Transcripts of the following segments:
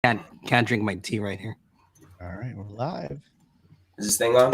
Can't drink my tea right here. All right, we're live. Is this thing on?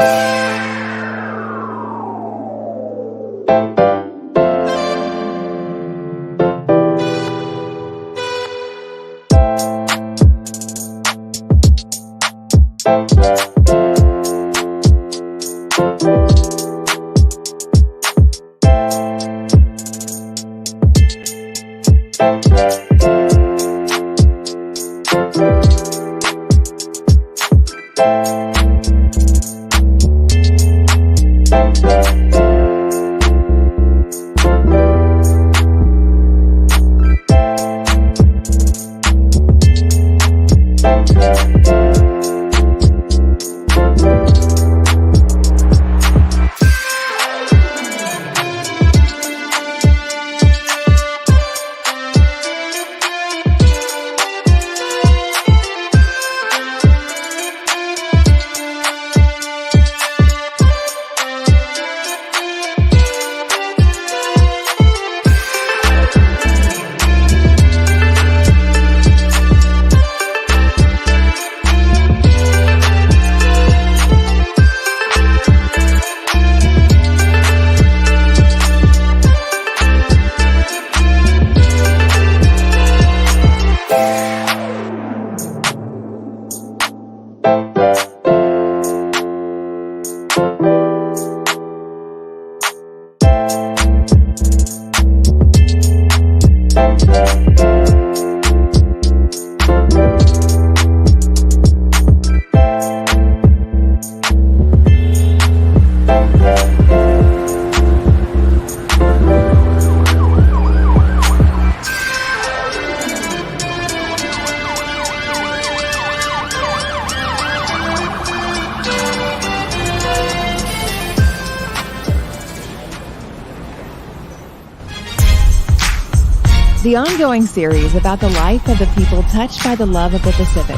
The ongoing series about the life of the people touched by the love of the Pacific.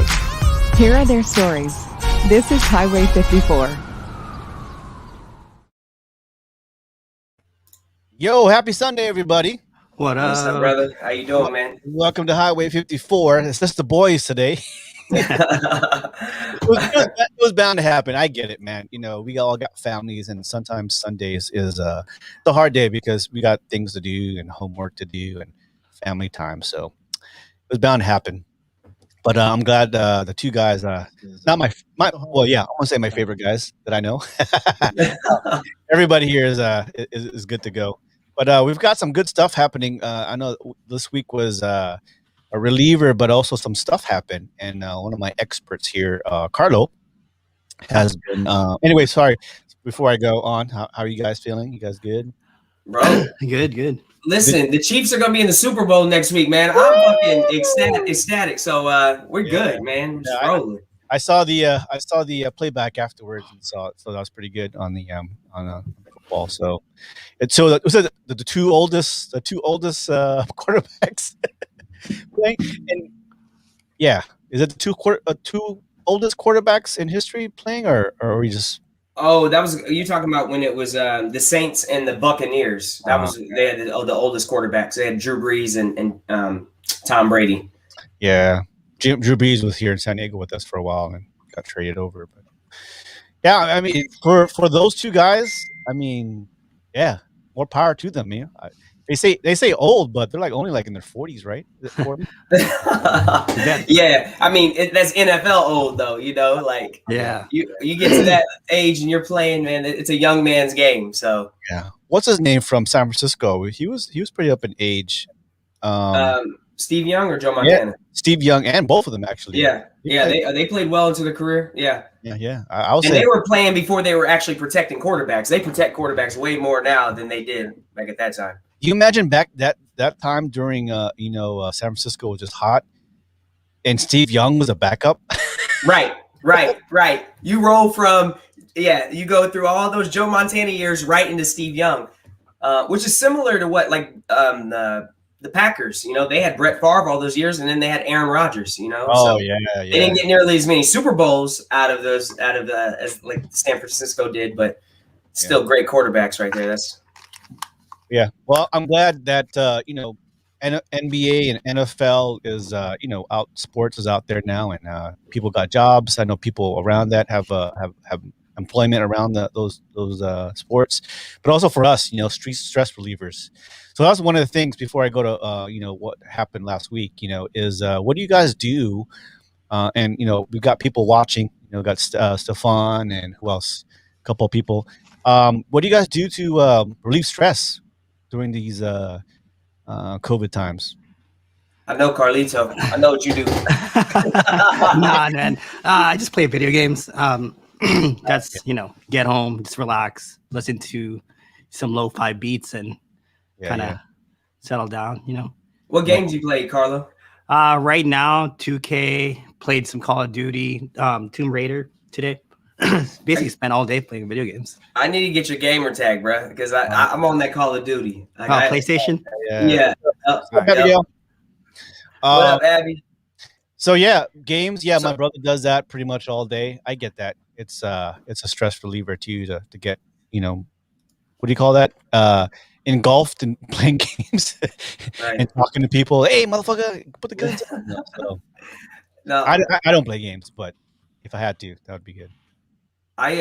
Here are their stories. This is Highway 54. Yo, happy Sunday, everybody. What up? What's up, brother? How you doing, man? Welcome to Highway 54. It's just the boys today. It was bound to happen. I get it, man. You know, we all got families, and sometimes Sundays is a hard day because we got things to do and homework to do and family time. So it was bound to happen. But I'm glad the two guys, not my well, yeah, I want to say my favorite guys that I know. Everybody here is good to go. But we've got some good stuff happening. I know this week was a reliever, but also some stuff happened. And one of my experts here, Carlo, has been. Anyway, sorry. Before I go on, how are you guys feeling? You guys good? Bro, Good. listen, the Chiefs are gonna be in the Super Bowl next week, man. I'm fucking ecstatic. So we're good, man. We're just rolling. I saw the playback afterwards and saw it, so that was pretty good on the football. So it was the two oldest quarterbacks playing, and yeah, is it the two oldest quarterbacks in history playing, or are we just? Oh, that was you talking about when it was the Saints and the Buccaneers. That was they had the oldest quarterbacks. They had Drew Brees and Tom Brady. Yeah, Drew Brees was here in San Diego with us for a while and got traded over. But yeah, I mean, for those two guys, I mean, yeah, more power to them. Man, they say old, but they're only in their 40s, right? Is it 40? Yeah, I mean that's NFL old though. You know, Yeah. You get to that age and you're playing, man. It's a young man's game. So yeah, what's his name from San Francisco? He was pretty up in age. Steve Young or Joe Montana? Yeah, Steve Young, and both of them actually. Yeah. They played well into their career. Yeah. I was. And they were playing before they were actually protecting quarterbacks. They protect quarterbacks way more now than they did back at that time. You imagine back that time during San Francisco was just hot, and Steve Young was a backup. Right. You roll from you go through all those Joe Montana years right into Steve Young, which is similar to what the Packers. You know, they had Brett Favre all those years, and then they had Aaron Rodgers. You know, they didn't get nearly as many Super Bowls out of as like San Francisco did, but still great quarterbacks right there. That's Yeah. Well, I'm glad that NBA and NFL is out sports is out there now, and people got jobs. I know people around that have employment around those sports, but also for us, street stress relievers. So that's one of the things before I go to what happened last week. Is what do you guys do? And we've got people watching. Got Stefan and who else? A couple of people. What do you guys do to relieve stress during these COVID times? I know, Carlito. I know what you do. Nah, man. I just play video games. That's get home, just relax, listen to some lo-fi beats, and kind of settle down. What games you play, Carlo? Right now, 2K, played some Call of Duty, Tomb Raider today. Basically, spent all day playing video games. I need to get your gamer tag, bro, because I'm on that Call of Duty. PlayStation. Yeah. What up, Abby? So games. Yeah, my brother does that pretty much all day. I get that. It's a stress reliever too to get what do you call that? Engulfed in playing games and talking to people. Hey, motherfucker, put the guns down. No, I don't play games, but if I had to, that would be good. I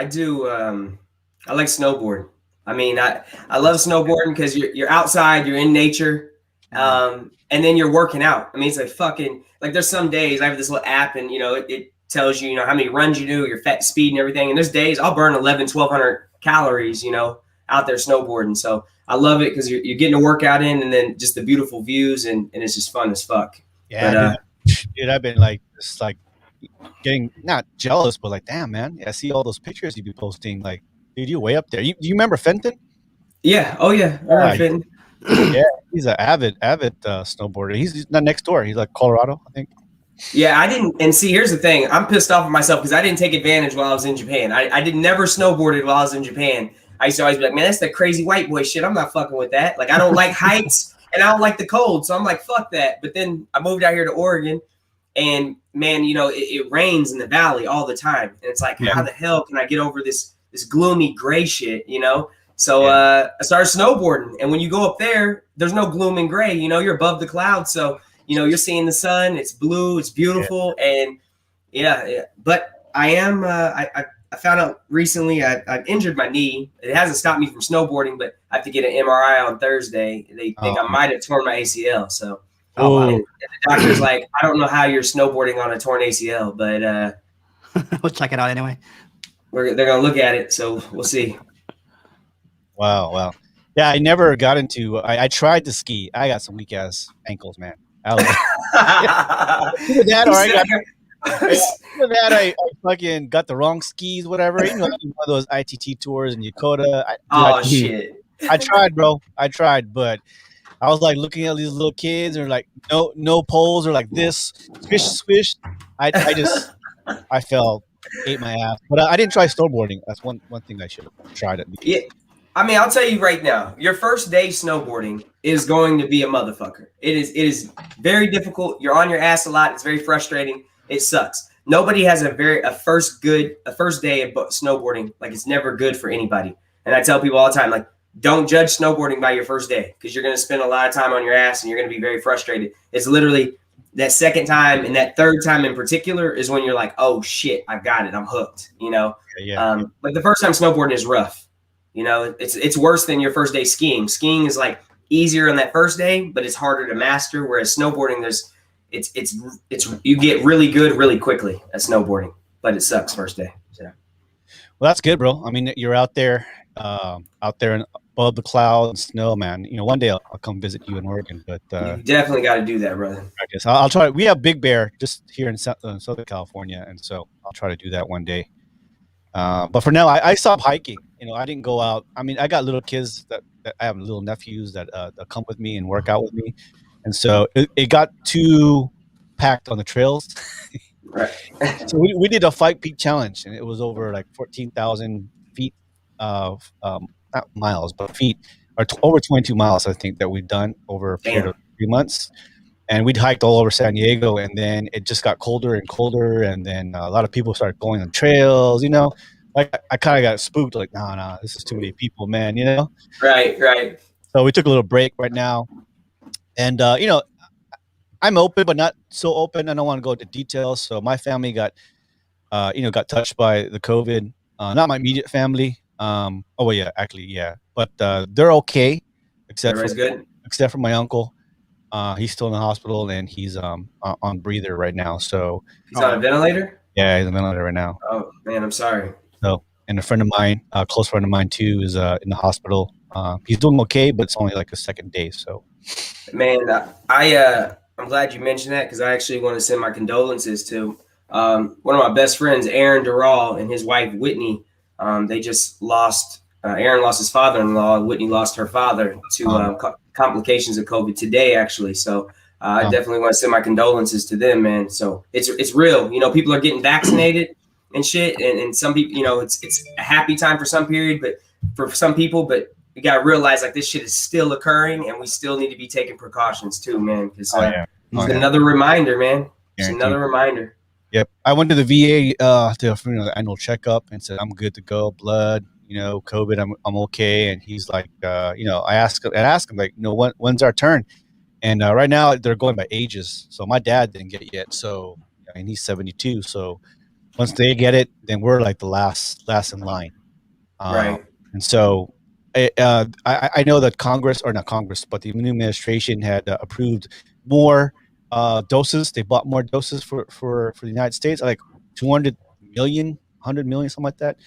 do. I like snowboard. I mean, I love snowboarding because you're outside, you're in nature, and then you're working out. I mean, it's like fucking like there's some days I have this little app and it tells you how many runs you do, your fat speed and everything. And there's days I'll burn 1,200 calories, out there snowboarding. So I love it because you're getting a workout in, and then just the beautiful views, and it's just fun as fuck. Yeah, dude, I've been just getting not jealous, but like, damn, man, I see all those pictures you be posting. Like, dude, you're way up there. Do you remember Fenton? Yeah. Oh yeah. Fenton. Yeah, he's an avid snowboarder. He's not next door. He's like Colorado, I think. Yeah, I didn't. And see, here's the thing. I'm pissed off at myself because I didn't take advantage while I was in Japan. I did never snowboarded while I was in Japan. I used to always be like, man, that's that crazy white boy shit. I'm not fucking with that. Like, I don't like heights and I don't like the cold. So I'm like, fuck that. But then I moved out here to Oregon, and man, it rains in the valley all the time. And it's like, how the hell can I get over this gloomy gray shit, So I started snowboarding. And when you go up there, there's no gloom and gray. You're above the clouds. So, you're seeing the sun. It's blue. It's beautiful. And but I am I found out recently I've injured my knee. It hasn't stopped me from snowboarding, but I have to get an MRI on Thursday. They think I might have torn my ACL. So and the doctor's like, I don't know how you're snowboarding on a torn ACL, but we'll check it out anyway. They're going to look at it, so we'll see. Wow. Yeah, I never got into I tried to ski. I got some weak-ass ankles, man. I fucking got the wrong skis, whatever. One of those ITT tours in Yokota. Shit! I tried, bro. But I was like looking at these little kids, and like no poles, or like this swish. I fell, ate my ass. But I didn't try snowboarding. That's one thing I should have tried at least. Yeah. I mean, I'll tell you right now, your first day snowboarding is going to be a motherfucker. It is very difficult. You're on your ass a lot. It's very frustrating. It sucks. Nobody has a first day of snowboarding. Like, it's never good for anybody. And I tell people all the time, like, don't judge snowboarding by your first day, because you're going to spend a lot of time on your ass and you're going to be very frustrated. It's literally that second time and that third time in particular is when you're like, oh shit, I've got it. I'm hooked, Like the first time snowboarding is rough. It's worse than your first day skiing. Skiing is like easier on that first day, but it's harder to master. Whereas snowboarding, it's you get really good really quickly at snowboarding, but it sucks first day. So. Well, that's good, bro. I mean, you're out there and above the clouds and snow, man. One day I'll come visit you in Oregon, but you definitely got to do that, brother. I guess I'll try. We have Big Bear just here in Southern California, and so I'll try to do that one day. But for now, I stopped hiking. I didn't go out. I mean, I got little kids that I have little nephews that come with me and work out with me. And so it got too packed on the trails. Right. So we did a 5 peak challenge, and it was over like 14,000 feet of, not miles, but feet, or over 22 miles, I think, that we've done over a period of 3 months. And we'd hiked all over San Diego, and then it just got colder and colder. And then a lot of people started going on trails, Like, I kind of got spooked, like, no, this is too many people, man, Right. So we took a little break right now. And I'm open, but not so open. I don't want to go into details. So my family got got touched by the COVID. Not my immediate family. Oh well, yeah, actually, yeah, but they're okay, Everybody's good. except for my uncle. He's still in the hospital and he's on breather right now. So He's on a ventilator. yeah, he's on a ventilator right now. Oh man, I'm sorry. So, and a friend of mine, a close friend of mine too, is in the hospital. He's doing okay, but it's only like a second day. So, Man, I'm glad you mentioned that because I actually want to send my condolences to one of my best friends, Aaron Durrell, and his wife Whitney. They just lost. Aaron lost his father-in-law. Whitney lost her father to complications of COVID today, actually. So I definitely want to send my condolences to them, man. So it's real. You know, people are getting vaccinated and shit, and some people, you know, it's a happy time for some period, but for some people, but we gotta realize like this shit is still occurring, and we still need to be taking precautions too, man. Because it's another reminder, man. It's another reminder. Yep, I went to the VA to the annual checkup and said I'm good to go. Blood, COVID, I'm okay. And he's like, I asked him like, when's our turn? And right now they're going by ages. So my dad didn't get it yet. So and he's 72. So once they get it, then we're like the last in line. Right. And so I know that not Congress, but the new administration had approved more doses. They bought more doses for the United States, like 200 million, 100 million, something like that.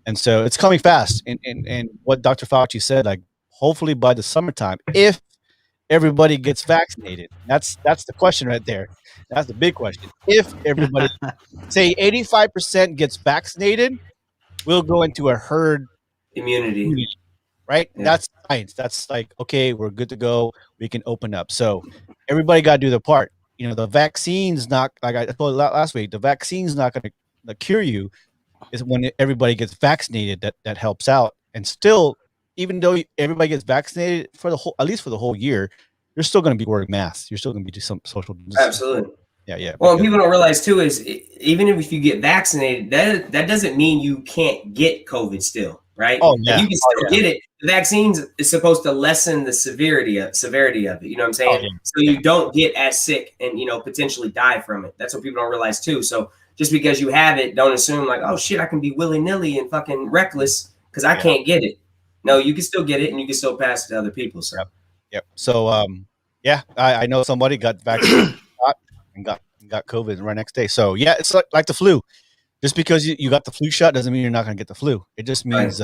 And so it's coming fast. And what Dr. Fauci said, like hopefully by the summertime, if everybody gets vaccinated, that's the question right there. That's the big question. If everybody, say 85% gets vaccinated, we'll go into a herd immunity. Right? Yeah. That's science. That's like, okay, we're good to go. We can open up. So everybody got to do their part. The vaccine's not, like I told last week, the vaccine's not going to cure you. Is when everybody gets vaccinated that helps out. And still, even though everybody gets vaccinated at least for the whole year, you're still going to be wearing masks. You're still going to be some social distancing. Absolutely. Yeah. Well, people don't realize too is even if you get vaccinated, that doesn't mean you can't get COVID still, right? Oh yeah, you can still get it. The vaccines is supposed to lessen the severity of it. You know what I'm saying? So you don't get as sick and potentially die from it. That's what people don't realize too. So just because you have it, don't assume like, oh shit, I can be willy-nilly and fucking reckless because I can't get it. No, you can still get it and you can still pass it to other people. So yep. So I know somebody got vaccinated and got COVID right next day. So yeah, it's like the flu. Just because you got the flu shot doesn't mean you're not going to get the flu. It just means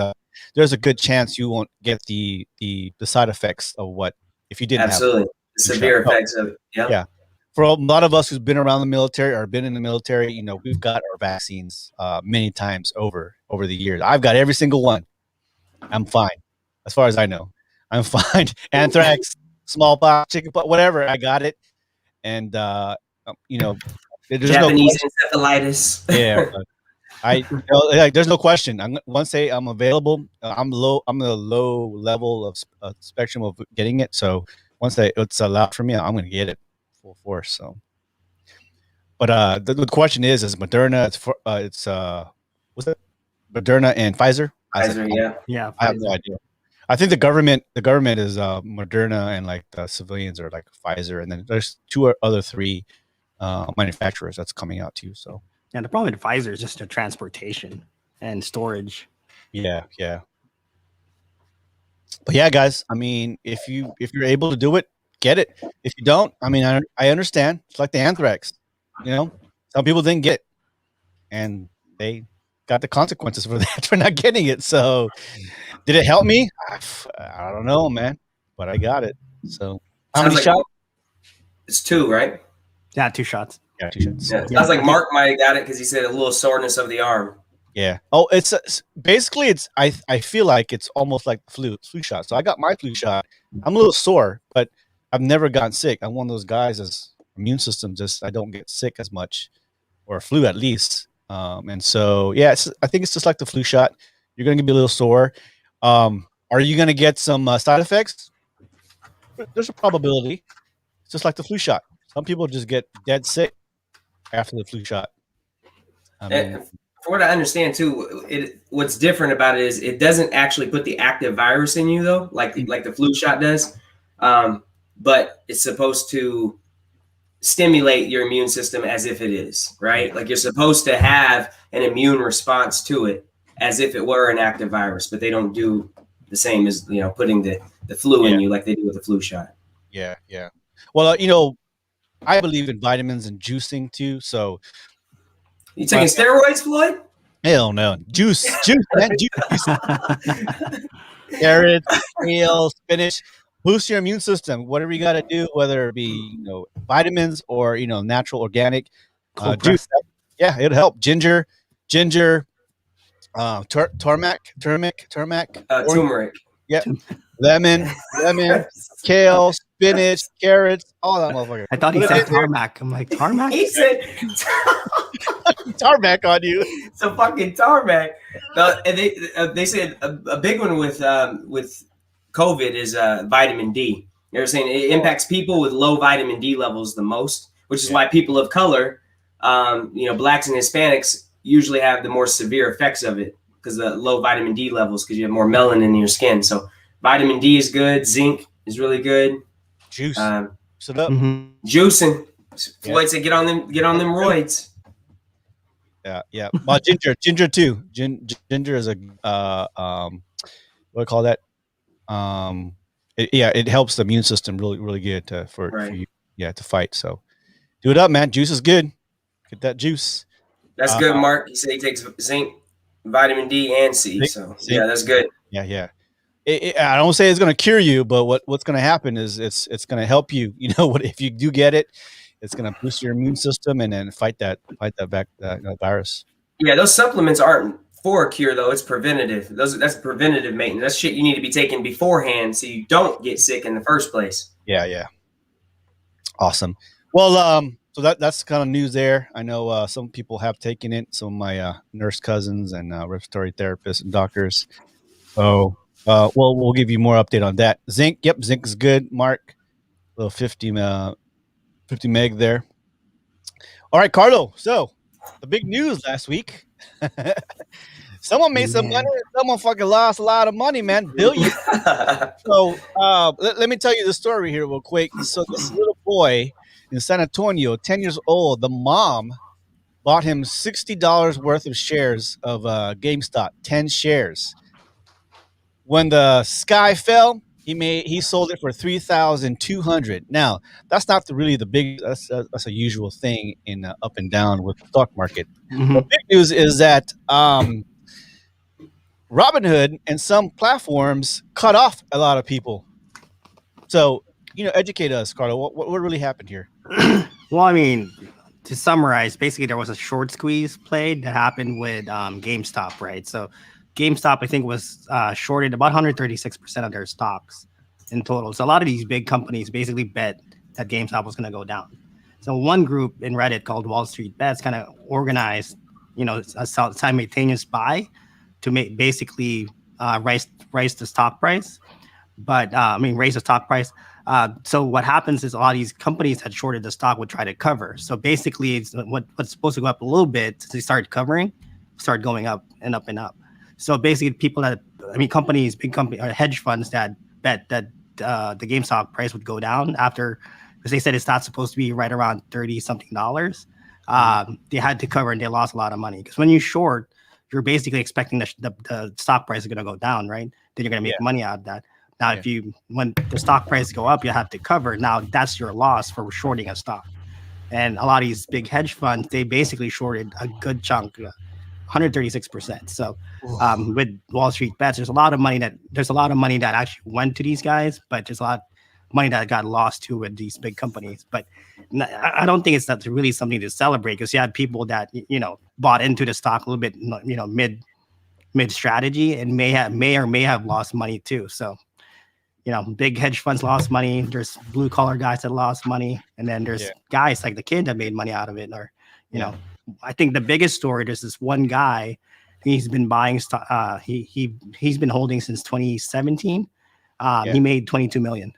there's a good chance you won't get the side effects of what if you didn't. Absolutely, have the severe effects of it. Yeah. For a lot of us who's been around the military or been in the military, we've got our vaccines many times over the years. I've got every single one. I'm fine, as far as I know. I'm fine. Anthrax, smallpox, chickenpox, whatever. I got it, and Japanese encephalitis. Yeah, there's no question. Once I'm available, I'm the low level of spectrum of getting it. So once it's allowed for me, I'm going to get it full force. So, but the question is Moderna? It's what's it? Moderna and Pfizer. Pfizer, yeah. I have no idea. I think the government is Moderna, and like the civilians are like Pfizer, and then there's three manufacturers that's coming out too. So the problem with Pfizer is just the transportation and storage. Yeah. But yeah, guys, I mean, if you're able to do it, get it. If you don't, I mean, I understand. It's like the anthrax. Some people didn't get it, and they got the consequences for that for not getting it. So did it help me? I don't know, man, but I got it. So how many shots? It's 2, right? Yeah, 2 shots. Yeah, 2 shots. Yeah, sounds like Mark might have got it because he said a little soreness of the arm. Yeah. Oh, it's basically I feel like it's almost like flu shot. So I got my flu shot. I'm a little sore, but I've never gotten sick. I'm one of those guys as immune system I don't get sick as much, or flu at least. And so yeah, I think it's just like the flu shot. You're gonna be a little sore. Are you gonna get some side effects? There's a probability. It's just like the flu shot. Some people just get dead sick after the flu shot. For what I understand too, what's different about it is it doesn't actually put the active virus in you though, like the flu shot does. but it's supposed to stimulate your immune system as if it is, right? Like you're supposed to have an immune response to it as if it were an active virus, but they don't do the same as, putting the flu in you like they do with the flu shot. Yeah. Well, I believe in vitamins and juicing too. So you taking steroids, Floyd? Hell no. Juice, man, juice. Carrots, kale, spinach. Boost your immune system. Whatever you got to do, whether it be vitamins or natural organic juice. Yeah, it'll help. Ginger, turmeric. Turmeric. Yep. Lemon, kale, spinach, carrots, all that motherfucker. I thought he said tarmac. I'm like, tarmac? He said tarmac on you. It's a fucking tarmac. And they said a big one with COVID is vitamin D. They're saying it impacts people with low vitamin D levels the most, which is why people of color, blacks and Hispanics usually have the more severe effects of it because of the low vitamin D levels, because you have more melanin in your skin. So vitamin D is good. Zinc is really good. Juice. Sit up. Juicing. Floyd said, get on them roids. Yeah. Well, ginger too. Ginger is a what do I call that? It helps the immune system really, really good for you, to fight. So do it up, man. Juice is good. Get that juice. That's good, Mark. He said he takes zinc, vitamin D, and C. Zinc. Yeah, that's good. Yeah. I don't say it's going to cure you, but what's going to happen is it's going to help you. If you do get it, it's going to boost your immune system and then fight that virus. Yeah, those supplements aren't for a cure though. It's preventative. That's preventative maintenance. That's shit you need to be taking beforehand so you don't get sick in the first place. Yeah. Awesome. Well, so that's kind of news there. I know some people have taken it. Some of my nurse cousins and respiratory therapists and doctors. So, we'll give you more update on that. Zinc. Yep. Zinc is good. Mark, little 50 meg there. All right, Carlo. So the big news last week, someone made some money. Someone fucking lost a lot of money, man. Billions. So let me tell you the story here real quick. So this little boy in San Antonio, 10 years old, the mom bought him $60 worth of shares of GameStop, 10 shares. When the sky fell, he sold it for $3,200. Now, that's not really the big. That's a usual thing in up and down with the stock market. Mm-hmm. The big news is that Robinhood and some platforms cut off a lot of people. So, educate us, Carlo. What really happened here? Well, I mean, to summarize, basically there was a short squeeze played that happened with GameStop, right? So GameStop, I think, was shorted about 136% of their stocks in total. So a lot of these big companies basically bet that GameStop was going to go down. So one group in Reddit called Wall Street Bets kind of organized, a simultaneous buy to basically raise the stock price. But raise the stock price. So what happens is a lot of these companies that shorted the stock would try to cover. So basically, it's what's supposed to go up a little bit, they start covering, start going up and up and up. So basically, companies, big companies, or hedge funds that bet that the GameStop price would go down after, because they said it's not supposed to be right around $30-something. They had to cover and they lost a lot of money, because when you short, you're basically expecting the stock price is going to go down, right? Then you're going to make money out of that. Now, when the stock price go up, you have to cover. Now that's your loss for shorting a stock. And a lot of these big hedge funds, they basically shorted a good chunk, 136%. So with Wall Street Bets, there's a lot of money that actually went to these guys, but there's a lot of money that got lost too with these big companies. But I don't think that's really something to celebrate, because you had people that bought into the stock a little bit mid strategy and may have lost money too. So big hedge funds lost money. There's blue collar guys that lost money, and then there's guys like the kid that made money out of it. Or I think the biggest story, there's this one guy. He's been buying stock. He's been holding since 2017. He made $22 million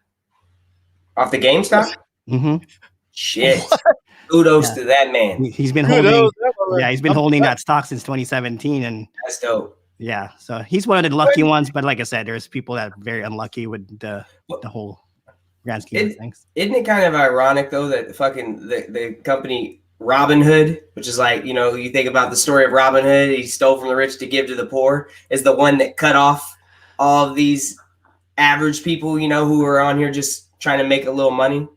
off the GameStop. Mm-hmm. Shit. Kudos to that man. He's been holding. Yeah, he's been holding that stock since 2017, and that's dope. Yeah, so he's one of the lucky ones. But like I said, there's people that are very unlucky with the whole grand scheme of things. Isn't it kind of ironic though that the company Robinhood, which is like, you know, you think about the story of Robin Hood, he stole from the rich to give to the poor, is the one that cut off all of these average people, you know, who are on here just trying to make a little money.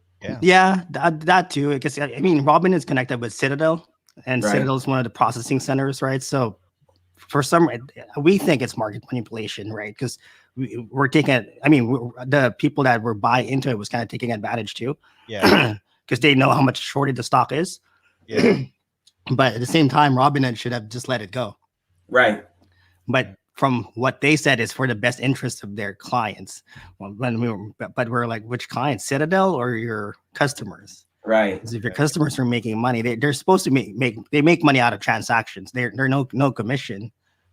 Yeah, that too. I guess, I mean, Robin is connected with Citadel, and Right. Citadel is one of the processing centers, right? So for some, we think it's market manipulation, right? Because we're taking, the people that were buying into it was kind of taking advantage too. Yeah. Because they know how much shorted the stock is. Yeah. But at the same time, Robinhood should have just let it go. Right. But from what they said is for the best interest of their clients. Well, but we're like, which clients, Citadel or your customers? Right. Because if your customers are making money, they're supposed to make money out of transactions. They're no commission.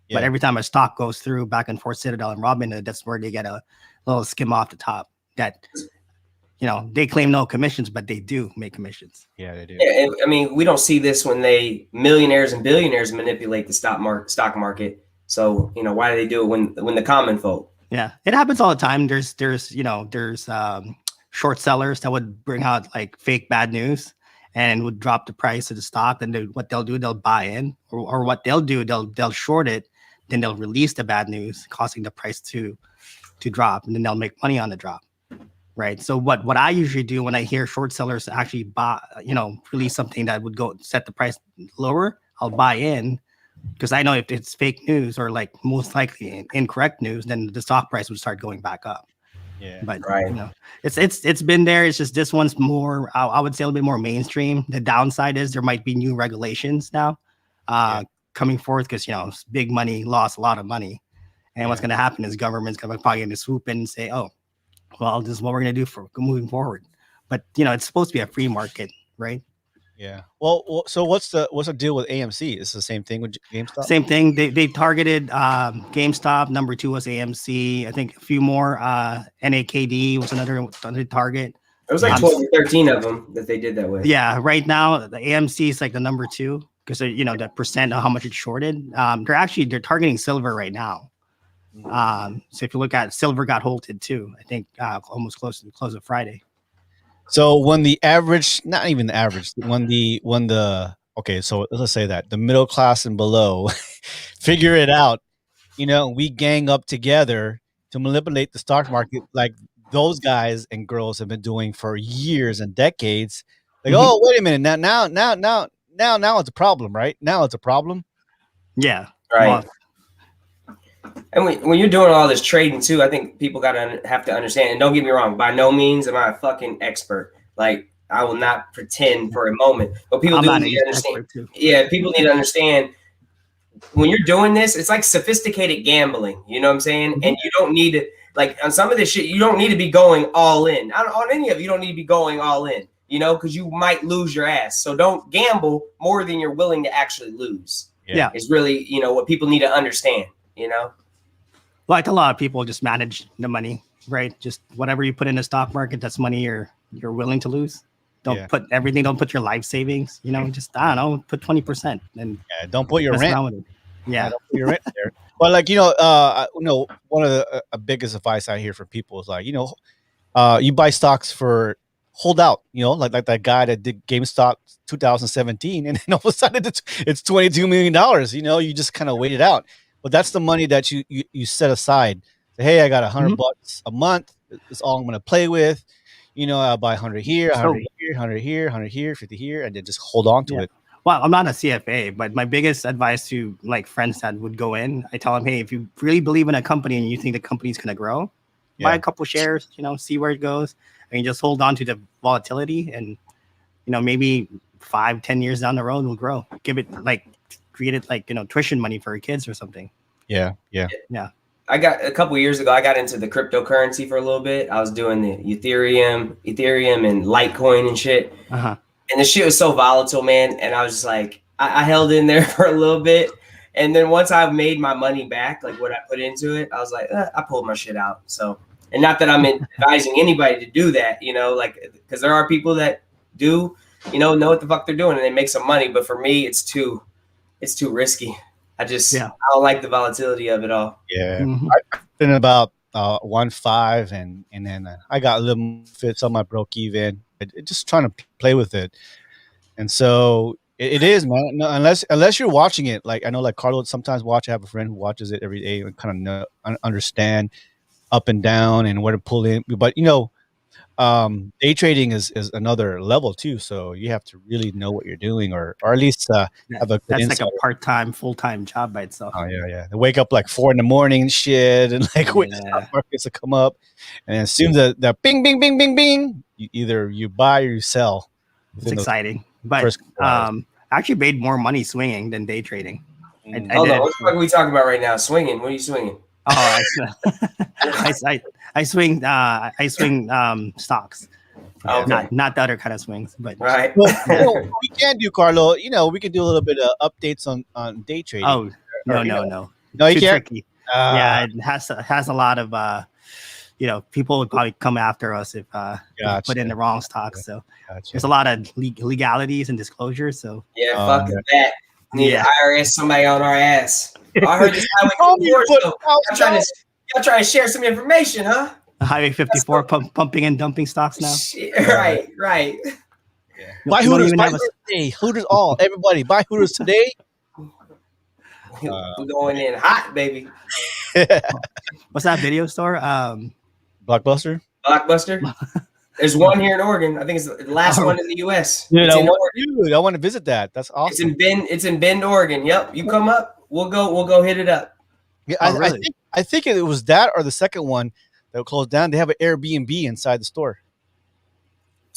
Yeah. But every time a stock goes through back and forth, Citadel and Robinhood, that's where they get a little skim off the top. That, you know, they claim no commissions, but they do make commissions. Yeah, they do. Yeah, I mean, we don't see this when millionaires and billionaires manipulate the stock market. So, you know, why do they do it when the common folk? Yeah, it happens all the time. There's short sellers that would bring out like fake bad news and would drop the price of the stock. And what they'll do, they'll buy in, or what they'll do, they'll short it. Then they'll release the bad news, causing the price to drop, and then they'll make money on the drop. Right. So what I usually do when I hear short sellers actually release something that would go set the price lower, I'll buy in, because I know if it's fake news or like most likely incorrect news, then the stock price would start going back up. Yeah. But Right. you know, it's been there. It's just this one's more, I would say, a little bit more mainstream. The downside is there might be new regulations now coming forth, because, you know, big money lost a lot of money, and what's going to happen is government's probably going to swoop in and say, oh, well, this is what we're going to do for moving forward. But, you know, it's supposed to be a free market, right? Yeah. Well, so what's the deal with AMC? Is the same thing with GameStop? Same thing. They targeted GameStop. Number 2 was AMC. I think a few more. NAKD was another target. It was like 12 or 13 of them that they did that with. Yeah. Right now, the AMC is like the number 2 because, you know, the percent of how much it's shorted. They're targeting silver right now. So if you look at silver, got halted too. I think almost close to the close of Friday. So when the average, not even the average, okay, so let's say that the middle class and below figure it out, you know, we gang up together to manipulate the stock market like those guys and girls have been doing for years and decades. Like, oh, wait a minute, now it's a problem, right? Now it's a problem. Yeah. Right. And when you're doing all this trading too, I think people have to understand. And don't get me wrong, by no means am I a fucking expert. Like, I will not pretend for a moment. But people do need to understand. Yeah, people need to understand when you're doing this, it's like sophisticated gambling. You know what I'm saying? And you don't need to, like, on some of this shit, you don't need to be going all in. On any of it, you don't need to be going all in. You know, because you might lose your ass. So don't gamble more than you're willing to actually lose. Yeah. It's really, you know, what people need to understand. You know. Like a lot of people just manage the money, right? Just whatever you put in the stock market, that's money you're willing to lose. Don't put everything. Don't put your life savings. You know, just I don't know, put 20% and don't put your rent. Yeah, don't put your rent there. But like one of the biggest advice I hear from people is like, you buy stocks for hold out. You know, like that guy that did GameStop 2017, and then all of a sudden it's $22 million. You know, you just kind of wait it out. But that's the money that you set aside. Say, hey, I got $100 a month. It's all I'm going to play with. You know, I'll buy 100 here, 100 here, 100 here, 100 here, 50 here, and then just hold on to it. Well, I'm not a CFA, but my biggest advice to like friends that would go in, I tell them, hey, if you really believe in a company and you think the company's going to grow, buy a couple shares, you know, see where it goes, and just hold on to the volatility, and you know, maybe 5-10 years down the road will grow. Create it like, you know, tuition money for your kids or something. Yeah. I got a couple years ago, I got into the cryptocurrency for a little bit. I was doing the Ethereum and Litecoin and shit. And the shit was so volatile, man. And I was just like, I held in there for a little bit. And then once I made my money back, like what I put into it, I was like, I pulled my shit out. So, and not that I'm advising anybody to do that, you know, like, because there are people that do, you know what the fuck they're doing and they make some money. But for me, it's too risky. I don't like the volatility of it all. Yeah. I've been about 1.5, and then I got a little fit, some I broke even. Just trying to play with it, and so it is, man. No, unless you're watching it, like I know, like Carlo sometimes watch. I have a friend who watches it every day and kind of understand up and down and where to pull in. But day trading is another level too. So you have to really know what you're doing, or at least have a good That's insight. like a part-time, full-time job by itself. Oh yeah. They wake up like 4 a.m. and shit, and like wait the stock markets to come up, and as soon as the bing, bing, bing, bing, bing, either you buy or you sell. It's exciting, but I actually made more money swinging than day trading. Hold on, what the fuck are we talking about right now? Swinging? What are you swinging? Oh, I swing stocks. Okay. Not the other kind of swings, but right. Well, we can do, Carlo. We can do a little bit of updates on day trading. Oh no, you can't. Tricky. Yeah, it has a lot of people would probably come after us if we put in the wrong stocks. So there's a lot of legalities and disclosures. So fuck that. Need IRS somebody on our ass. I heard this Highway 54. Y'all trying to share some information, huh? Highway 54 pumping and dumping stocks now. Right. Yeah. Buy Hooters today. Hooters all. Everybody buy Hooters today. We're going in hot, baby. What's that video store? Blockbuster. There's one here in Oregon. I think it's the last one in the U.S. Dude, I want to visit that. That's awesome. It's in Bend, Oregon. Yep. You come up, we'll go hit it up. Yeah, really? I think it was that or the second one that closed down. They have an Airbnb inside the store.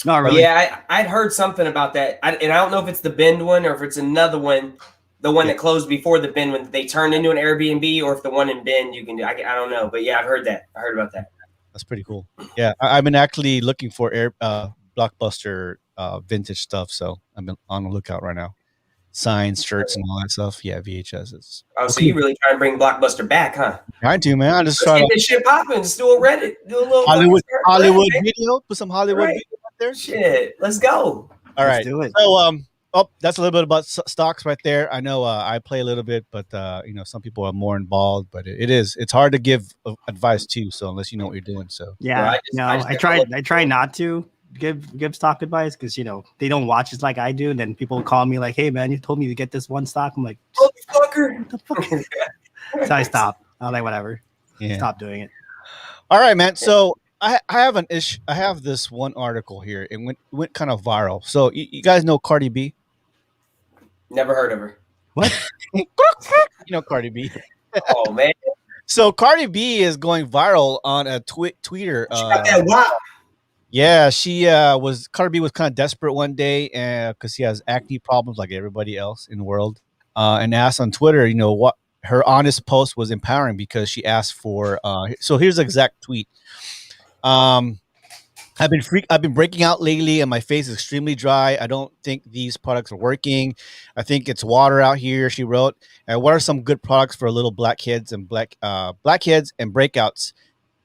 No, really? Yeah, I'd heard something about that. I don't know if it's the Bend one or if it's another one, the one that closed before the Bend one they turned into an Airbnb, or if the one in Bend you can do. I don't know, but yeah, I've heard that. I heard about that. That's pretty cool. Yeah, I've been actually looking for Blockbuster vintage stuff, so I've been on the lookout right now. Signs, shirts, and all that stuff. Yeah, VHSs. Oh, so you really trying to bring Blockbuster back, huh? Trying to, man. I'm just trying to get this shit popping. Just do a Reddit. Do a little Hollywood video. Put some Hollywood video out there. Shit, let's go. All right. Let's do it. So, that's a little bit about stocks right there. I know I play a little bit, but some people are more involved. But it's hard to give advice too. So unless you know what you're doing, so yeah, I try not to give stock advice because they don't watch it like I do, and then people call me like, "Hey man, you told me to get this one stock." I'm like, "Motherfucker!" What the fuck? So I stop. I'm like, whatever. Yeah. Stop doing it. All right, man. So I have an issue. I have this one article here. It went kind of viral. So you guys know Cardi B? Never heard of her. What? Cardi B. Oh man. So Cardi B is going viral on a Twitter. She got that wow. Yeah, Cardi B was kind of desperate one day because she has acne problems like everybody else in the world, and asked on Twitter, what her honest post was empowering because she asked for. So here's the exact tweet. I've been breaking out lately, and my face is extremely dry. I don't think these products are working. I think it's water out here. She wrote, "What are some good products for little blackheads and blackheads and breakouts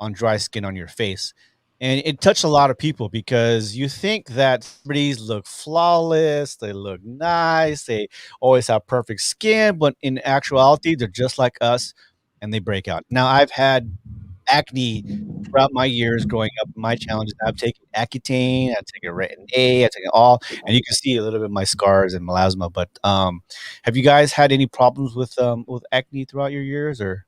on dry skin on your face?" And it touched a lot of people because you think that celebrities look flawless, they look nice, they always have perfect skin, but in actuality, they're just like us, and they break out. Now, I've had acne throughout my years growing up. My challenges, I've taken Accutane, I've taken Retin A, I've taken all, and you can see a little bit of my scars and melasma. But have you guys had any problems with acne throughout your years, or?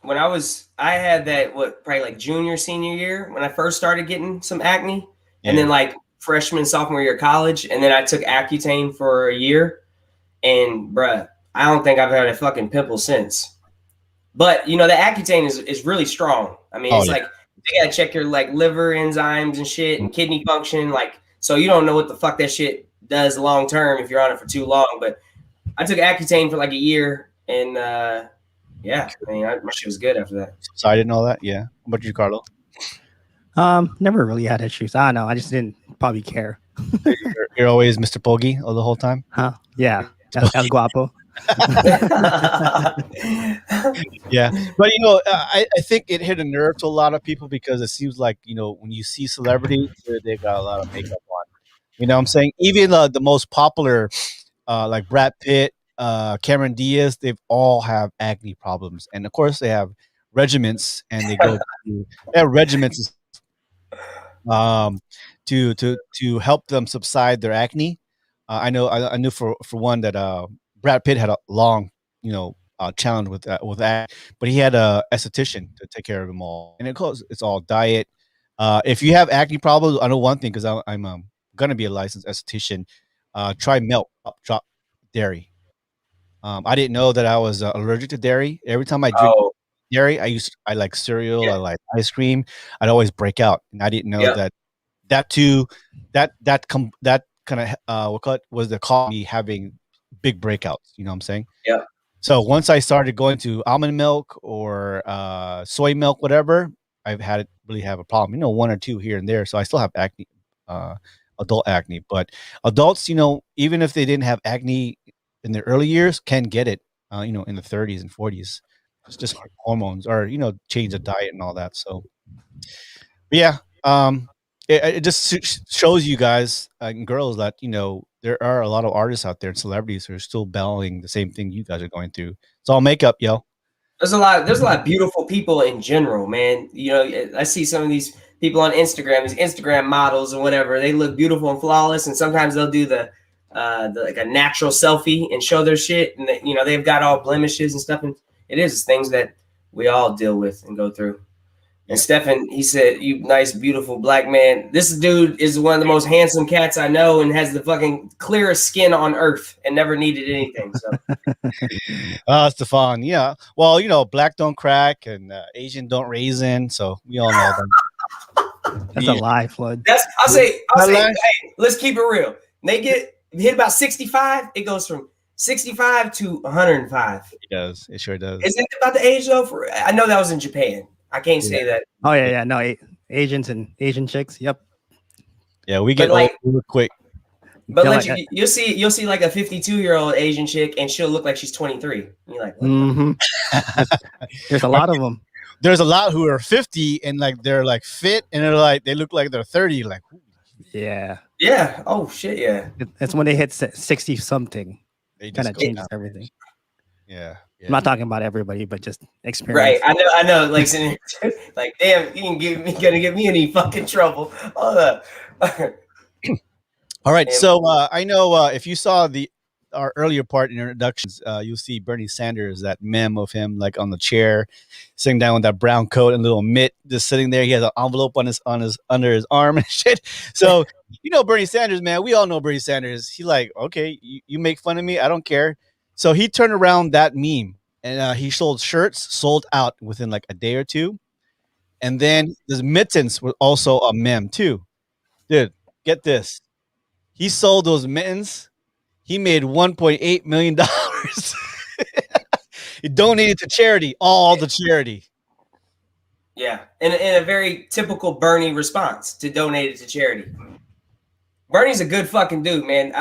When I had that, probably like junior, senior year when I first started getting some acne, and then like freshman, sophomore year of college, and then I took Accutane for a year, and bruh, I don't think I've had a fucking pimple since. But the Accutane is really strong. I mean, like they gotta check your like liver enzymes and shit and kidney function, like so you don't know what the fuck that shit does long term if you're on it for too long. But I took Accutane for like a year, and yeah, I mean, my shit was good after that. So I didn't know that. Yeah. How about you, Carlo? Never really had issues. I don't know. I just didn't probably care. You're always Mr. Pogi all the whole time? Huh? Yeah. El guapo. Yeah. But, I think it hit a nerve to a lot of people because it seems like, when you see celebrities, they got a lot of makeup on. You know what I'm saying? Even the most popular, like Brad Pitt, Cameron Diaz, they've all have acne problems. And of course they have regiments, and they go they have regiments to help them subside their acne. I knew for one that Brad Pitt had a long challenge with that, but he had a esthetician to take care of them all, and it's all diet. If you have acne problems, I know one thing because I'm gonna be a licensed esthetician. Try milk, drop dairy. I didn't know that I was allergic to dairy. Every time I drink dairy, I like cereal, I like ice cream. I'd always break out, and I didn't know that too. That kind of was the cause of me having big breakouts. You know what I'm saying? Yeah. So once I started going to almond milk or soy milk, whatever, I've had really have a problem. One or two here and there. So I still have acne, adult acne. But adults, even if they didn't have acne in their early years, can get it, in the 30s and 40s. It's just hormones or change of diet and all that. So, yeah, it just shows you guys and girls that there are a lot of artists out there and celebrities who are still battling the same thing you guys are going through. It's all makeup, yo. There's a lot of beautiful people in general, man. I see some of these people on Instagram, these Instagram models and whatever. They look beautiful and flawless, and sometimes they'll do the like a natural selfie and show their shit, and they've got all blemishes and stuff. And it is things that we all deal with and go through. And Stefan, he said, "You nice, beautiful black man. This dude is one of the most handsome cats I know, and has the fucking clearest skin on earth, and never needed anything." So, Stefan, yeah. Well, black don't crack, and Asian don't raisin. So we all know that. That's a lie, Flood. I'll say, hey, let's keep it real. They hit about 65. It goes from 65 to 105. It does. It sure does. Isn't it about the age though? I know that was in Japan. I can't say that. Oh yeah. No, Asians and Asian chicks. Yep. Yeah, we get old real quick. But you'll see like a 52-year-old Asian chick, and she'll look like she's 23. And you're like, what? There's a lot of them. There's a lot who are 50 and like they're like fit, and they look like they're 30. Like, yeah. Yeah. Oh shit. Yeah. That's when they hit 60 something. They kind of changes everything. Yeah. I'm not talking about everybody, but just experience. Right. I know. Like, like, damn, gonna give me any fucking trouble. Hold up. All right. So I know if you saw our earlier part in introductions, you'll see Bernie Sanders, that meme of him like on the chair, sitting down with that brown coat and little mitt, just sitting there. He has an envelope on his under his arm and shit. So Bernie Sanders, man. We all know Bernie Sanders. He like, okay, you make fun of me, I don't care. So he turned around that meme and he sold shirts, sold out within like a day or two. And then his mittens were also a meme too. Dude, get this. He sold those mittens. He made $1.8 million. He donated to charity, all the charity. Yeah, in a very typical Bernie response to donate it to charity. Bernie's a good fucking dude, man.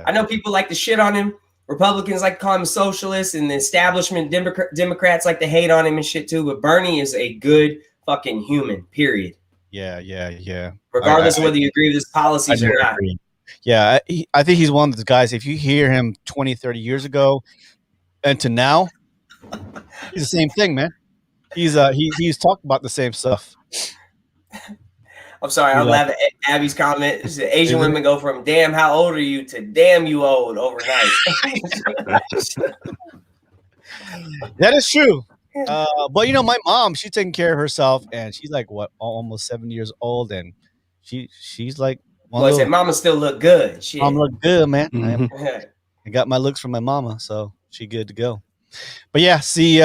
I know people like to shit on him. Republicans like to call him a socialist, and the establishment Democrats like to hate on him and shit too. But Bernie is a good fucking human, period. Yeah. Regardless of whether you agree with his policies or not. Agree. Yeah, I think he's one of the guys, if you hear him 20, 30 years ago and to now, he's the same thing, man. He's talking about the same stuff. I'm sorry, I'm laughing at Abby's comment. Asian women go from damn, how old are you to damn, you old overnight. That is true. But my mom, she's taking care of herself, and she's like almost 7 years old, and she's like, I said, mama still look good. Shit. Mom look good, man. Mm-hmm. I got my looks from my mama, so she good to go. But yeah, see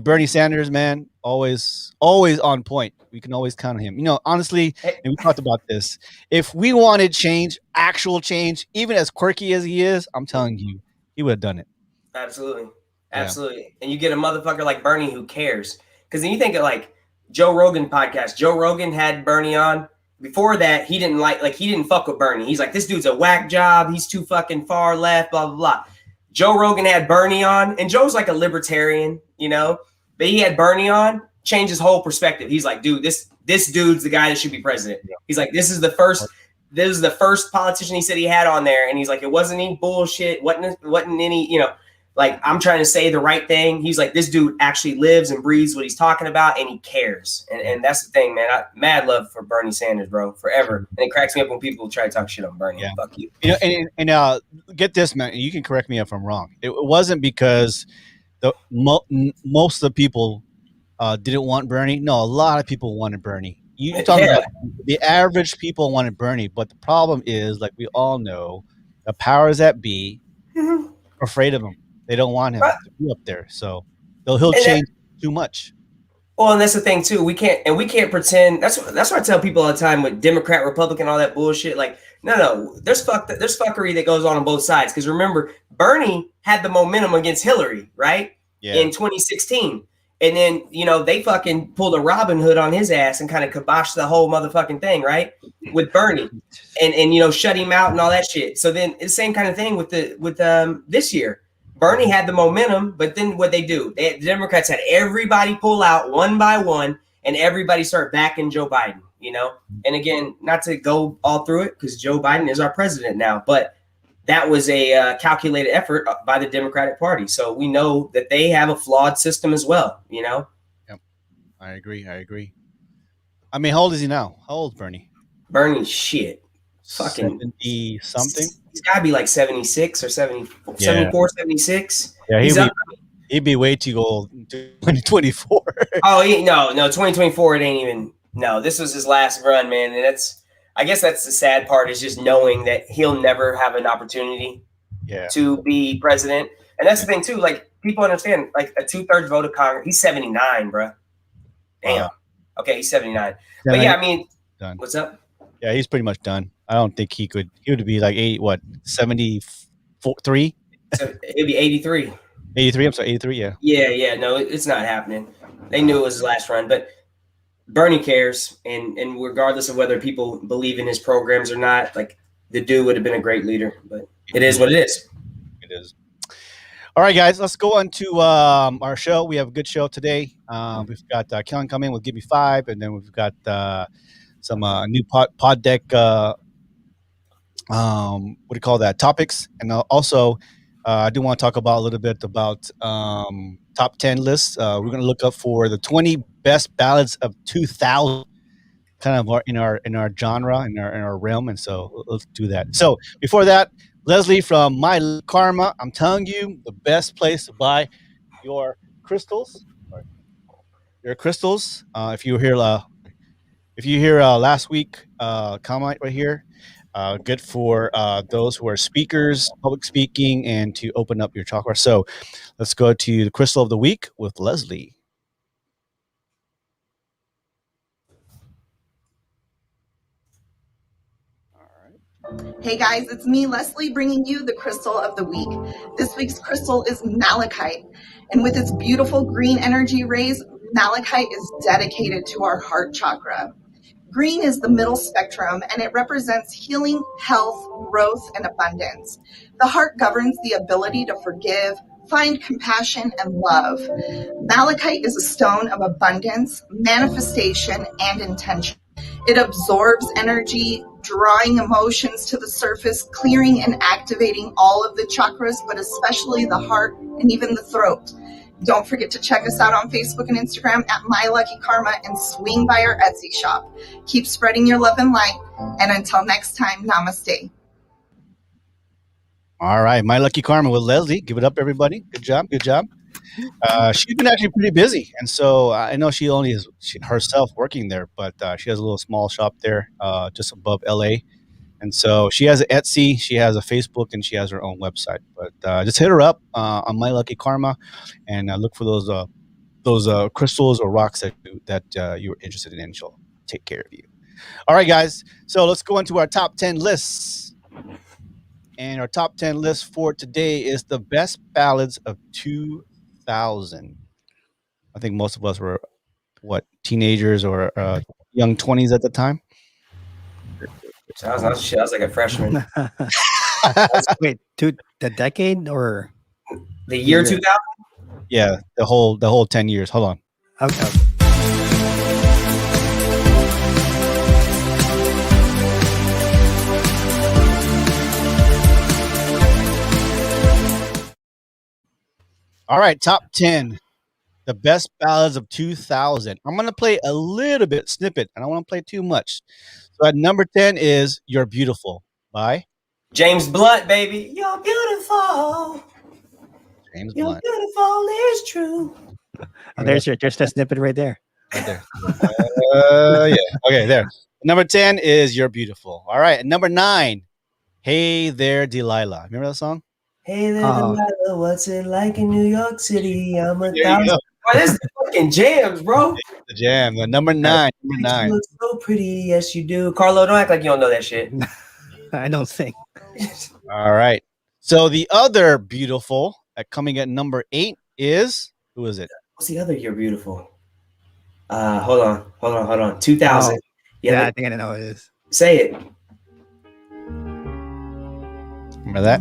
Bernie Sanders, man, always on point. We can always count on him. Honestly, and we talked about this. If we wanted change, actual change, even as quirky as he is, I'm telling you, he would have done it. Absolutely. Yeah. And you get a motherfucker like Bernie who cares. Because then you think of like Joe Rogan podcast. Joe Rogan had Bernie on. Before that, he didn't he didn't fuck with Bernie. He's like, this dude's a whack job. He's too fucking far left, blah, blah, blah. Joe Rogan had Bernie on, and Joe's like a libertarian, but he had Bernie on, changed his whole perspective. He's like, dude, this dude's the guy that should be president. Yeah. He's like, this is the first politician he said he had on there. And he's like, it wasn't any bullshit, wasn't any, like, I'm trying to say the right thing. He's like, this dude actually lives and breathes what he's talking about, and he cares. And that's the thing, man. Mad love for Bernie Sanders, bro, forever. And it cracks me up when people try to talk shit on Bernie. Yeah. Fuck you. You know, and get this, man. You can correct me if I'm wrong. It wasn't because most of the people didn't want Bernie. No, a lot of people wanted Bernie. You're talking about the average people wanted Bernie, but the problem is, like we all know, the powers that be are afraid of him. They don't want him to be up there, so he'll change too much. Well, and that's the thing too. We can't pretend. That's what I tell people all the time with Democrat, Republican, all that bullshit. Like, no, there's fuckery that goes on both sides. Because remember, Bernie had the momentum against Hillary, right? Yeah. In 2016. And then, they fucking pulled a Robin Hood on his ass and kind of kiboshed the whole motherfucking thing, right? With Bernie and shut him out and all that shit. So then it's the same kind of thing with this year. Bernie had the momentum, but then what they do? The Democrats had everybody pull out one by one and everybody start backing Joe Biden, And again, not to go all through it because Joe Biden is our president now, but that was a calculated effort by the Democratic Party. So we know that they have a flawed system as well, Yep. I agree. I mean, how old is he now? How old is Bernie? Bernie, shit. Fucking 70-something? He's got to be like 76 or 74, 76. Yeah, he'd be way too old in 2024. Oh, no, 2024, it ain't even. No, this was his last run, man. And I guess that's the sad part, is just knowing that he'll never have an opportunity to be president. And that's the thing too. Like, people understand, like, a 2/3 vote of Congress. He's 79, bro. Damn. Okay, he's 79. But yeah, I mean, done. What's up? Yeah, he's pretty much done. I don't think he would be like 73? So it'd be 83. 83, I'm sorry, 83, yeah. Yeah, no, it's not happening. They knew it was his last run, but Bernie cares, and regardless of whether people believe in his programs or not, like, the dude would have been a great leader, but it is what it is. It is. All right, guys, let's go on to our show. We have a good show today. We've got Kellen come in with Give Me 5, and then we've got some new pod deck, topics. And also, I do want to talk about a little bit about top 10 lists. We're going to look up for the 20 best ballads of 2000, kind of in our genre, in our realm. And so let's do that. So before that, Leslie from My Karma, I'm telling you, the best place to buy your crystals. If you were here last week, comment right here. Good for those who are speakers, public speaking, and to open up your chakra. So let's go to the crystal of the week with Leslie. Hey guys, it's me, Leslie, bringing you the crystal of the week. This week's crystal is malachite, and with its beautiful green energy rays, malachite is dedicated to our heart chakra. Green is the middle spectrum, and it represents healing, health, growth, and abundance. The heart governs the ability to forgive, find compassion, and love. Malachite is a stone of abundance, manifestation, and intention. It absorbs energy, drawing emotions to the surface, clearing and activating all of the chakras, but especially the heart and even the throat. Don't forget to check us out on Facebook and Instagram at My Lucky Karma, and swing by our Etsy shop. Keep spreading your love and light. And until next time, namaste. All right. My Lucky Karma with Leslie. Give it up, everybody. Good job. She's been actually pretty busy. And so I know she only is herself working there, but she has a little small shop there just above LA. And so she has an Etsy, she has a Facebook, and she has her own website. But just hit her up on My Lucky Karma, and look for those crystals or rocks that you were interested in. She'll take care of you. All right, guys. So let's go into our top 10 lists. And our top 10 list for today is the best ballads of 2000. I think most of us were, teenagers or young 20s at the time? I was like a freshman. Wait, the decade or the year 2000? Yeah, the whole 10 years. Hold on. Okay. All right, top 10. The best ballads of 2000. I'm going to play a little bit snippet. I don't want to play too much. So at number 10 is You're Beautiful by James Blunt, baby. You're beautiful. James You're Blunt. beautiful is true. Oh, there's that snippet right there. Right there. Yeah. Okay, there. Number 10 is You're Beautiful. All right. And number 9, Hey There, Delilah. Remember that song? Hey there, Oh. Delilah, what's it like in New York City? I'm a There you thousand. go. Boy, this is fucking jams, bro. The jam. The number 9. Number You 9. look so pretty, yes you do. Carlo, don't act like you don't know that shit. I don't sing. All right. So the other beautiful coming at number 8 is, who is it? What's the other You're Beautiful? Hold on. 2000. Oh, Yeah, yeah, I think I know what it is. say it. Remember that?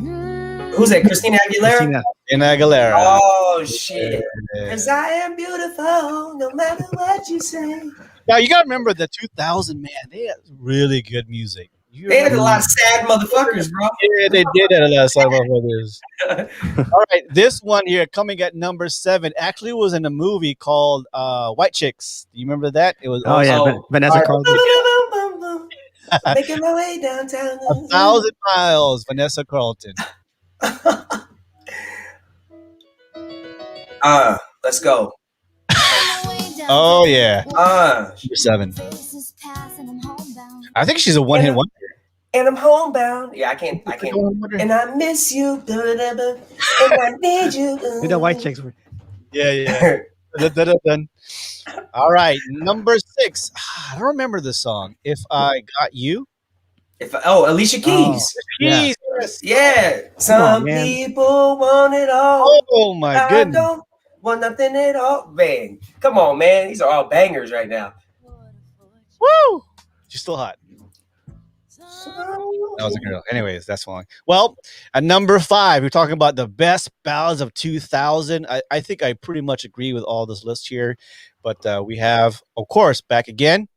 Who's that? Christina Aguilera? Christina. In Aguilera. Oh shit. Yeah. Cause I am beautiful, no matter what you say. Now you gotta remember the 2000, man. They had really good music. They had a lot of sad motherfuckers, bro. Yeah, they did have a lot of sad motherfuckers. All right, this one here coming at number 7 actually was in a movie called White Chicks. Do you remember that? It was Oh yeah, Vanessa Carlton. Making my way downtown. 1,000 Miles. Vanessa Carlton. Let's go. Oh yeah, Uh, number 7. I think she's a one-hit wonder. and I'm homebound. Yeah, I can't. And I miss you. And I need you. Who the White Chicks were? Yeah. Dun. All right, number 6. I don't remember the song. If I Got You. Alicia Keys. Yeah. Yes. Yeah. on, Some man. people want it all. Oh my I goodness. don't want nothing at all. Man, come on, man. These are all bangers right now. Woo! She's still hot. That was a girl. Anyways, that's fine. Well, at number 5, we're talking about the best ballads of 2000. I think I pretty much agree with all this list here. But we have, of course, back again,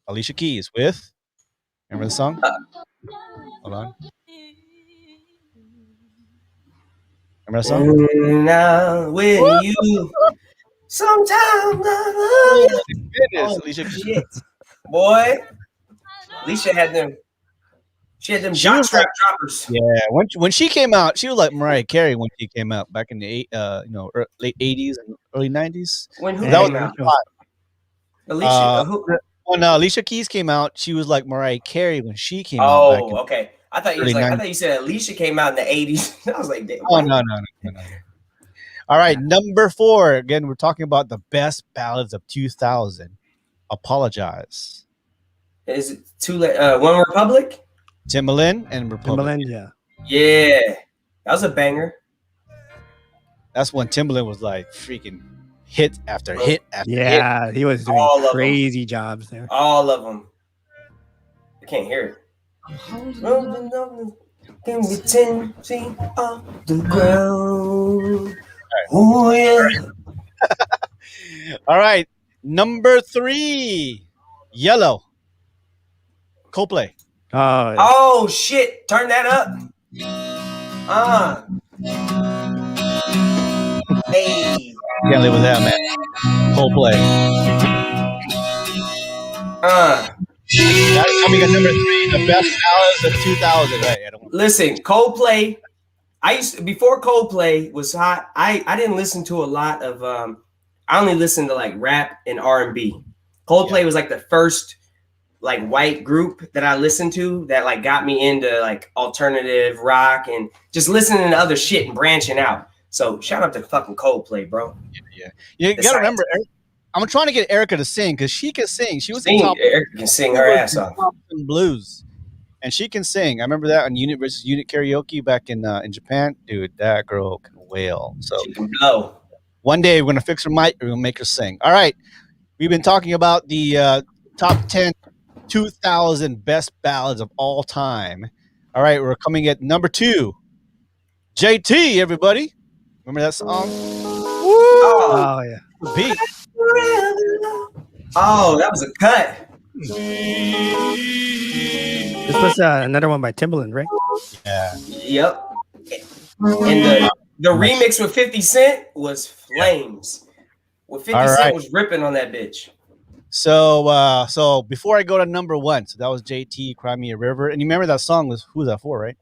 Alicia Keys with, remember the song? Hold on. Remember that song? Now with you, sometimes I love you. Goodness, Oh, Alicia Keys. shit. Boy, Alicia had them. She had them jockstrap droppers. Yeah, when she came out, she was like Mariah Carey when she came out back in the late 80s and early 90s. When who That came was out? hot. Alicia. Who? When Alicia Keys came out, she was like Mariah Carey when she came out. Back in, Oh, okay. I thought early I thought you said Alicia came out in the 80s. I was like, damn. oh no. All right, number 4. Again, we're talking about the best ballads of 2000. Apologize. Is it too late? One Republic? Timbaland and Republic. Timbaland, yeah. Yeah. That was a banger. That's when Timbaland was like freaking hit after hit after hit. Yeah, he was doing All of them. crazy jobs there. All of them. I can't hear it. Can we 10 feet off the ground? Oh, yeah. All right, number 3, Yellow. Coldplay. Oh, Oh, shit. Turn that up. Hey. Can't live with that, man. Coldplay. That's coming at number 3, the best ballads of 2000. Right? Listen, Coldplay. Before Coldplay was hot. I didn't listen to a lot of. I only listened to like rap and R&B. Coldplay was like the first like white group that I listened to that like got me into like alternative rock and just listening to other shit and branching out. So shout out to fucking Coldplay, bro. Yeah. You gotta remember, I'm trying to get Erica to sing because she can sing. She was in top. Erica can sing her ass off. Blues, and she can sing. I remember that on Unit versus Unit karaoke back in Japan. Dude, that girl can wail. So She can blow. one day we're gonna fix her mic. We're gonna make her sing. All right, we've been talking about the top 10 2000 best ballads of all time. All right, we're coming at number 2. JT, everybody. Remember that song? oh yeah. The beat. Oh, that was a cut. This was another one by Timbaland, right? Yeah. Yep. And The remix with 50 Cent was flames. With 50 Cent was ripping on that bitch. So before I go to number 1, so that was JT, Cry Me a River. And you remember that song was who was that for, right?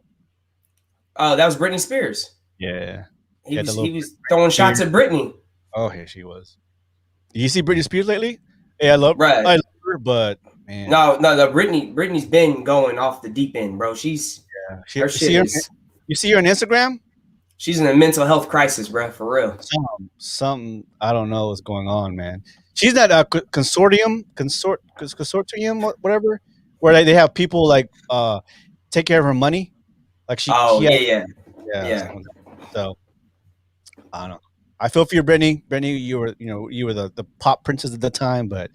Oh, that was Britney Spears. Yeah. He was throwing shots at Britney. Oh, here she was. Did you see Britney Spears lately? Yeah, I love her, but man. No, Britney's been going off the deep end, bro. She's her shit is. You see her on Instagram? She's in a mental health crisis, bro, for real. Something I don't know what's going on, man. She's that consortium, whatever, where they have people like take care of her money. Like she. Yeah. So I don't know. I feel for you, Brittany. Brittany, you were the pop princess at the time, but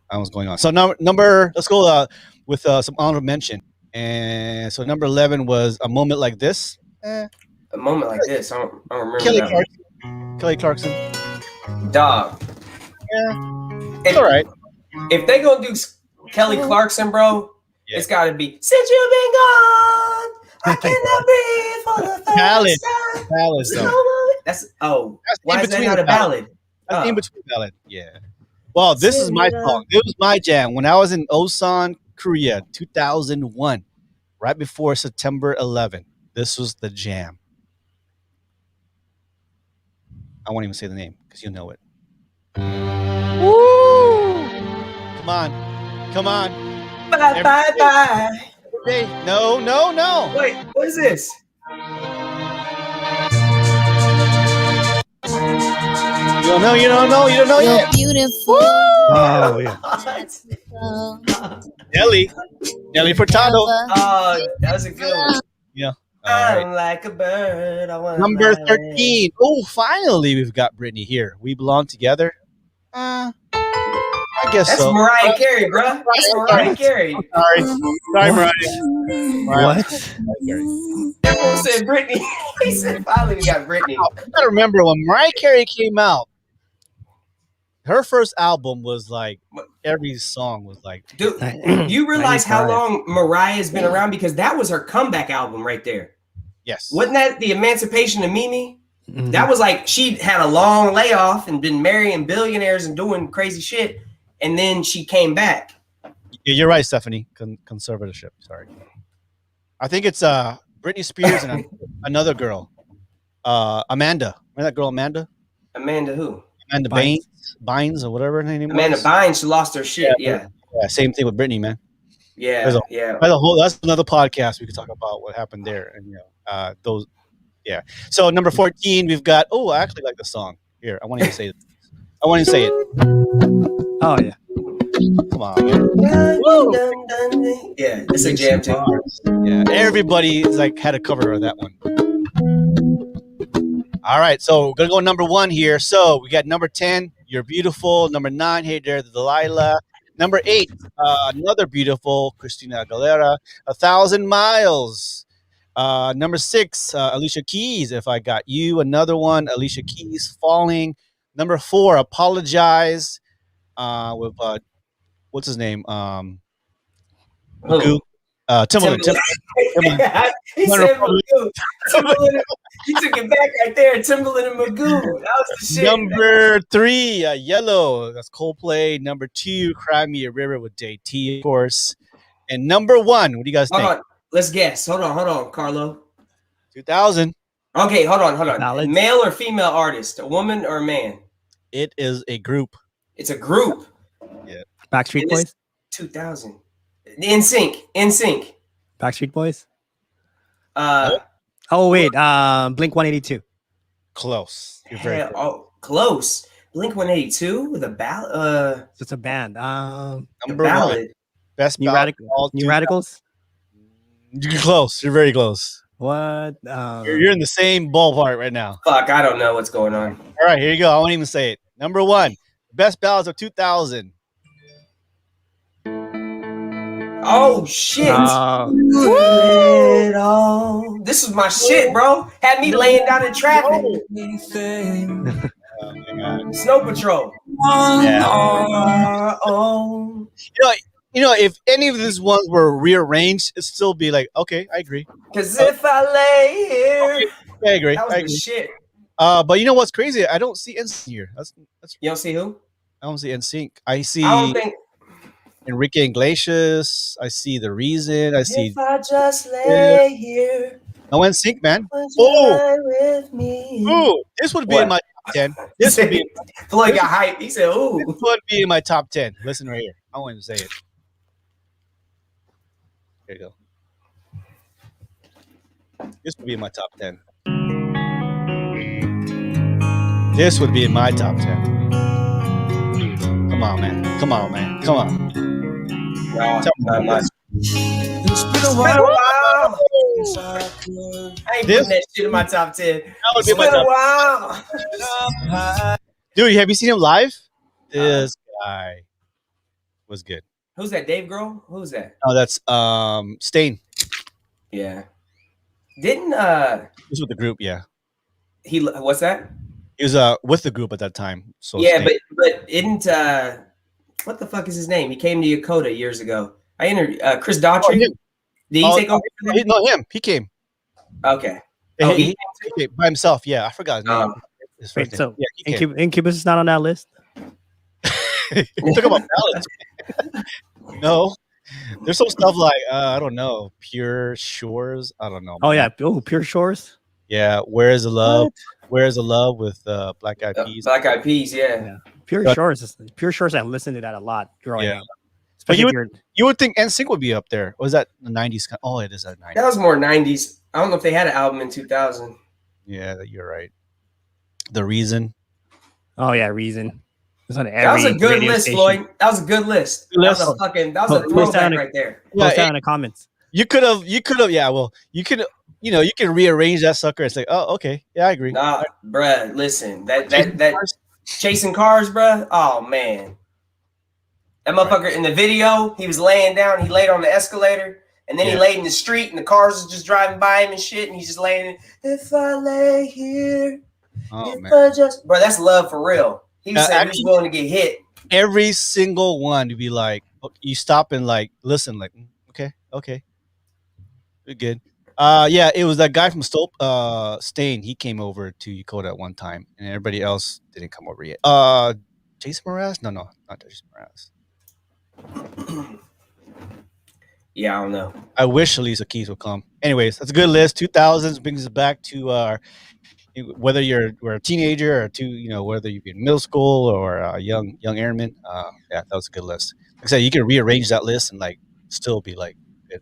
I was going on. So number, let's go with some honorable mention. And so number 11 was A Moment Like This. A Moment Like This. I don't remember Kelly Clarkson. Dog. Yeah. It's all right. If they gonna do Kelly Clarkson, bro, it's gotta be Since You've Been Gone, I Cannot Breathe for the First Time. Ballad. That's why is that not a ballad? That's in between ballad. Yeah. Well, this is my song. It was my jam when I was in Osan, Korea, 2001, right before September 11. This was the jam. I won't even say the name because you know it. Woo! Come on. Bye. No. Wait, what is this? You don't know You're yet. beautiful. Oh yeah. Nelly Furtado. Oh, that was a good one. Yeah. I'm like a bird. Number 13. Oh, finally we've got Brittany here. We Belong Together. I guess that's so. Mariah Carey, bro. That's Mariah Carey. Sorry, Mariah. What? Everyone said Britney. He said finally we got Britney. I gotta remember when Mariah Carey came out. Her first album was like every song was like. Dude, you realize how long Mariah's been around because that was her comeback album right there. Yes. Wasn't that the Emancipation of Mimi? Mm-hmm. That was like she had a long layoff and been marrying billionaires and doing crazy shit, and then she came back. Yeah, you're right, Stephanie. Conservatorship. Sorry. I think it's Britney Spears and another girl, Amanda. Remember that girl, Amanda? Amanda who? Amanda Bynes or whatever her name was. Amanda Bynes. She lost her shit. Yeah. Same thing with Britney, man. Yeah. That's another podcast we could talk about what happened there, and those. Yeah. So number 14, we've got. Oh, I actually like the song. Here, I want to say it. Oh yeah. Come on, man. Yeah, it's a jam too. Yeah, everybody had a cover of that one. All right, so we're gonna go number 1 here. So we got number 10, You're Beautiful. Number 9, Hey There, the Delilah. Number 8, another beautiful Christina Aguilera, 1,000 Miles. Number 6, Alicia Keys, If I Got You. Another one, Alicia Keys, Falling. Number 4, Apologize. With what's his name? Magoo. Timbaland. He said Magoo. Timbaland. He took it back right there. Timbaland and Magoo. That was the shit. Number 3, Yellow. That's Coldplay. Number 2, Cry Me a River with JT, of course. And number 1, what do you guys think? Hold on. Let's guess. Hold on, Carlo. 2000. Okay, hold on. Male or female artist? A woman or a man? It is a group. It's a group. Yeah. Backstreet Boys. 2000. NSYNC. Backstreet Boys. Oh wait. Blink 182. Close. You're very close. Oh, close. Blink 182 with a ballad. It's a band. Number 1. Best New Radicals. You're close. You're very close. What? You're in the same ballpark right now. Fuck, I don't know what's going on. All right, here you go. I won't even say it. Number 1, best ballads of 2000. Oh shit! This is my shit, bro. Had me laying down in traffic. Snow Patrol. Yeah. You know, if any of these ones were rearranged, it'd still be like, okay, I agree. Cause if I lay here, I agree. that was the shit. But you know what's crazy? I don't see NSYNC here. That's You don't see who? I don't see NSYNC. I see I don't think. Enrique Iglesias. I see The Reason. I see If I just lay here, no NSYNC, man. would you Oh, lie with me? ooh, this would be in What? my top 10. This would be Floyd got hype. He said, this "Ooh." would be in my top 10. Listen right here. I won't even say it. There you go. This would be in my top 10. This would be in my top 10. Come on, man. Come on, man. Come on. No, Tell me not about much. this. It's been a while. I ain't This- putting that shit in my top 10. That would It's be in my been a top while. Dude, have you seen him live? This guy was good. Who's that? Dave Grohl? Who's that? Oh, that's Stain. Yeah. Didn't He was with the group, yeah. he? What's that? He was with the group at that time. So Yeah, Stain. but isn't what the fuck is his name? He came to Yakota years ago. I interviewed Chris Daughtry. him. Did he take over? for them? No, him. He came. Okay. Oh, Oh, he came by himself. Yeah, I forgot his name. Oh. His Wait, first so name. Yeah, he came. Incubus is not on that list? Talk about balance. No, there's some stuff like I don't know, Pure Shores. I don't know. Oh man. yeah, Pure Shores. Yeah. Where's the love? Where's the love with Black Eyed Peas? Black Eyed Peas. Yeah. Yeah. Pure But- Shores. Pure Shores. I listened to that a lot growing Yeah. up. But Especially you if you're You would think NSYNC would be up there. Was that the '90s? Oh, it is that '90s. That was more 90s. I don't know if they had an album in 2000. Yeah, you're right. The Reason. oh yeah, Reason. It's on every That was a good radio list, station. Floyd. That was a good list. Good That list. was a fucking. That was a Post throwback down a- right there. Yeah, Post that in the comments. You could have. Yeah. Well, you could. You can rearrange that sucker. It's like, oh, okay. Yeah, I agree. Nah, bruh. Listen, that chasing cars, bruh. Oh man, that motherfucker in the video, he was laying down. He laid on the escalator, and then he Yeah. laid in the street, and the cars was just driving by him and shit, and he's just laying. If I lay here, Oh if man. I just, bro, that's love for real. He was saying he was actually- willing to get hit. Every single one to be like, you stop and like listen, like, okay, we're good. Yeah, it was that guy from Stain. He came over to Yakota at one time, and everybody else didn't come over yet. Jason Mraz? No, not Jason Mraz. Yeah, I don't know. I wish Alicia Keys would come. Anyways, that's a good list. 2000s brings us back to whether you're a teenager or whether you're in middle school or a young airman. Yeah, that was a good list. Like I said, you can rearrange that list and like still be like good.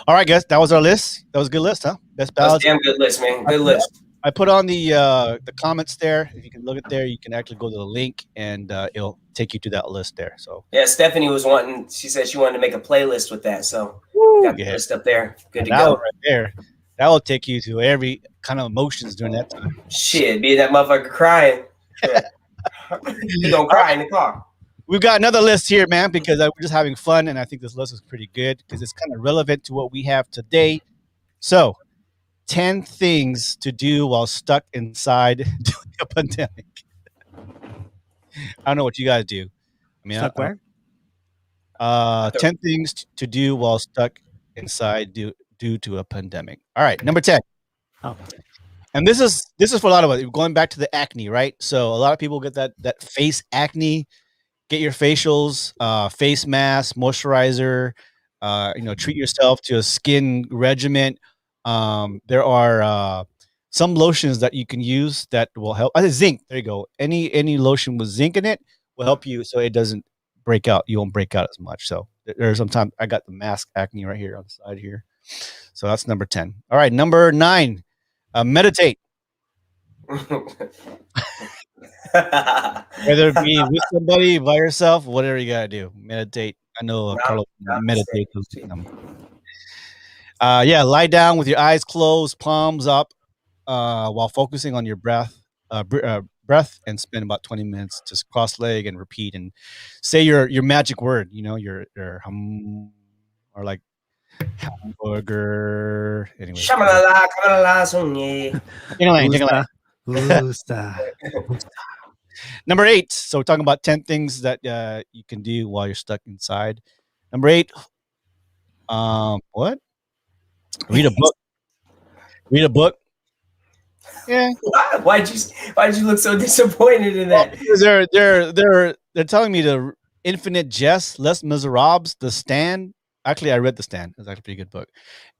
All right, guys, that was our list. That was a good list, huh? Best That was a ballads. damn good list, man. Good list. I put on the comments there. If you can look at there, you can actually go to the link and it'll take you to that list there. So Yeah, Stephanie was wanting. She said she wanted to make a playlist with that, so got the yeah. list up there. Good to that go. one right there, that will take you to every kind of emotions during that time. Shit, be that motherfucker crying. Yeah. He gonna cry in the car. We've got another list here, man, because we're just having fun, and I think this list is pretty good because it's kind of relevant to what we have today. So, 10 things to do while stuck inside during a pandemic. I don't know what you guys do. I mean, Stuck where? 10 things to do while stuck inside due to a pandemic. All right, number 10. Oh. And this is for a lot of us. Going back to the acne, right? So a lot of people get that face acne. Get your facials, face mask, moisturizer. Treat yourself to a skin regimen. There are some lotions that you can use that will help. Zinc. There you go. Any lotion with zinc in it will help you so it doesn't break out. You won't break out as much. So there's sometimes I got the mask acne right here on the side here. So that's number 10. All right, number 9. Meditate. Whether it be with somebody, by yourself, whatever you gotta do, meditate. I know Carlos meditates. Lie down with your eyes closed, palms up, while focusing on your breath, and spend about 20 minutes. Just cross leg and repeat and say your magic word. Your or like hamburger. Anyway, Shamalala, kamalala, sonye. Number 8. So we're talking about 10 things that you can do while you're stuck inside. Number 8. What? Read a book. Read a book. Yeah. Why'd you look so disappointed in that? Because they're telling me the Infinite Jest, Les Miserables, The Stand. Actually, I read The Stand. It's actually a pretty good book.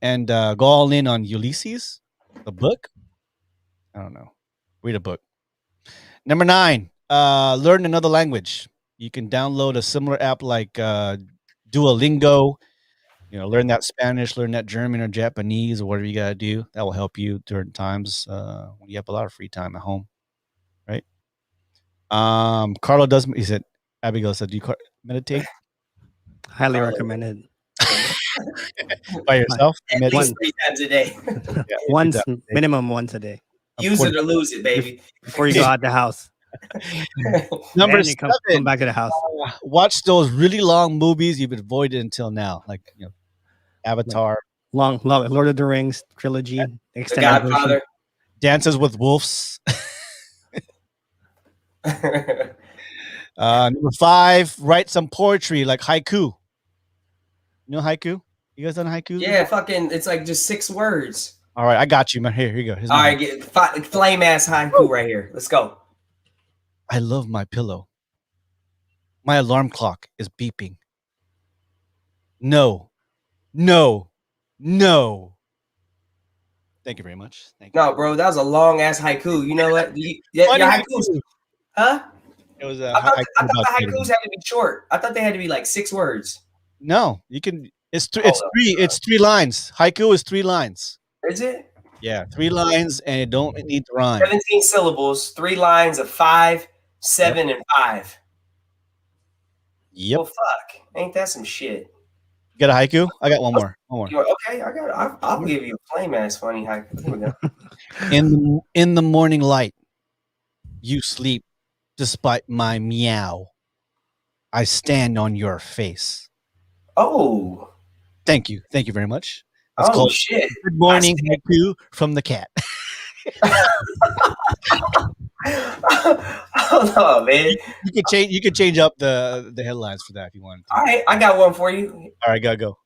And go all in on Ulysses, the book. I don't know. Read a book. Number 9, learn another language. You can download a similar app like Duolingo. Learn that Spanish, learn that German or Japanese or whatever you gotta do. That will help you during times when you have a lot of free time at home, right? Carlo does. He said, Abigail said, "Do you meditate Highly recommended. by yourself?" At least 3 times a day. Yeah, Once, do that. minimum once a day Use it or lose it, baby. before you go out the house. Number Then you come 7. back to the house. Watch those really long movies you've avoided until now, like Avatar, Long Lord of the Rings trilogy, The extended version. Godfather. Dances with Wolves. Number 5, write some poetry like haiku. You know haiku? You guys done haiku? Yeah, fucking, it's like just 6 words. All right, I got you, man. Here you go. Here's All my right, get flame ass haiku right here. Let's go. I love my pillow. My alarm clock is beeping. No. Thank you very much. Thank you. No, bro, that was a long ass haiku. You know what? Your Funny haikus, haiku. huh? It was I thought the about haikus had to be short. I thought they had to be like 6 words. No, you can. It's Oh, three. It's 3 lines. Haiku is 3 lines. Is it? Yeah, 3 lines, and it don't need to rhyme. 17 syllables, 3 lines of 5, 7, and 5. Yep. Well, fuck. Ain't that some shit? You got a haiku? I got one more. Okay, I'll give you a flame ass funny haiku. Here we go. In the morning light, you sleep despite my meow. I stand on your face. Oh. Thank you very much. It's Oh called shit. Good Morning Haiku from the Cat. Hold on, man. You could change up the headlines for that if you want. All right, I got one for you. All right, go.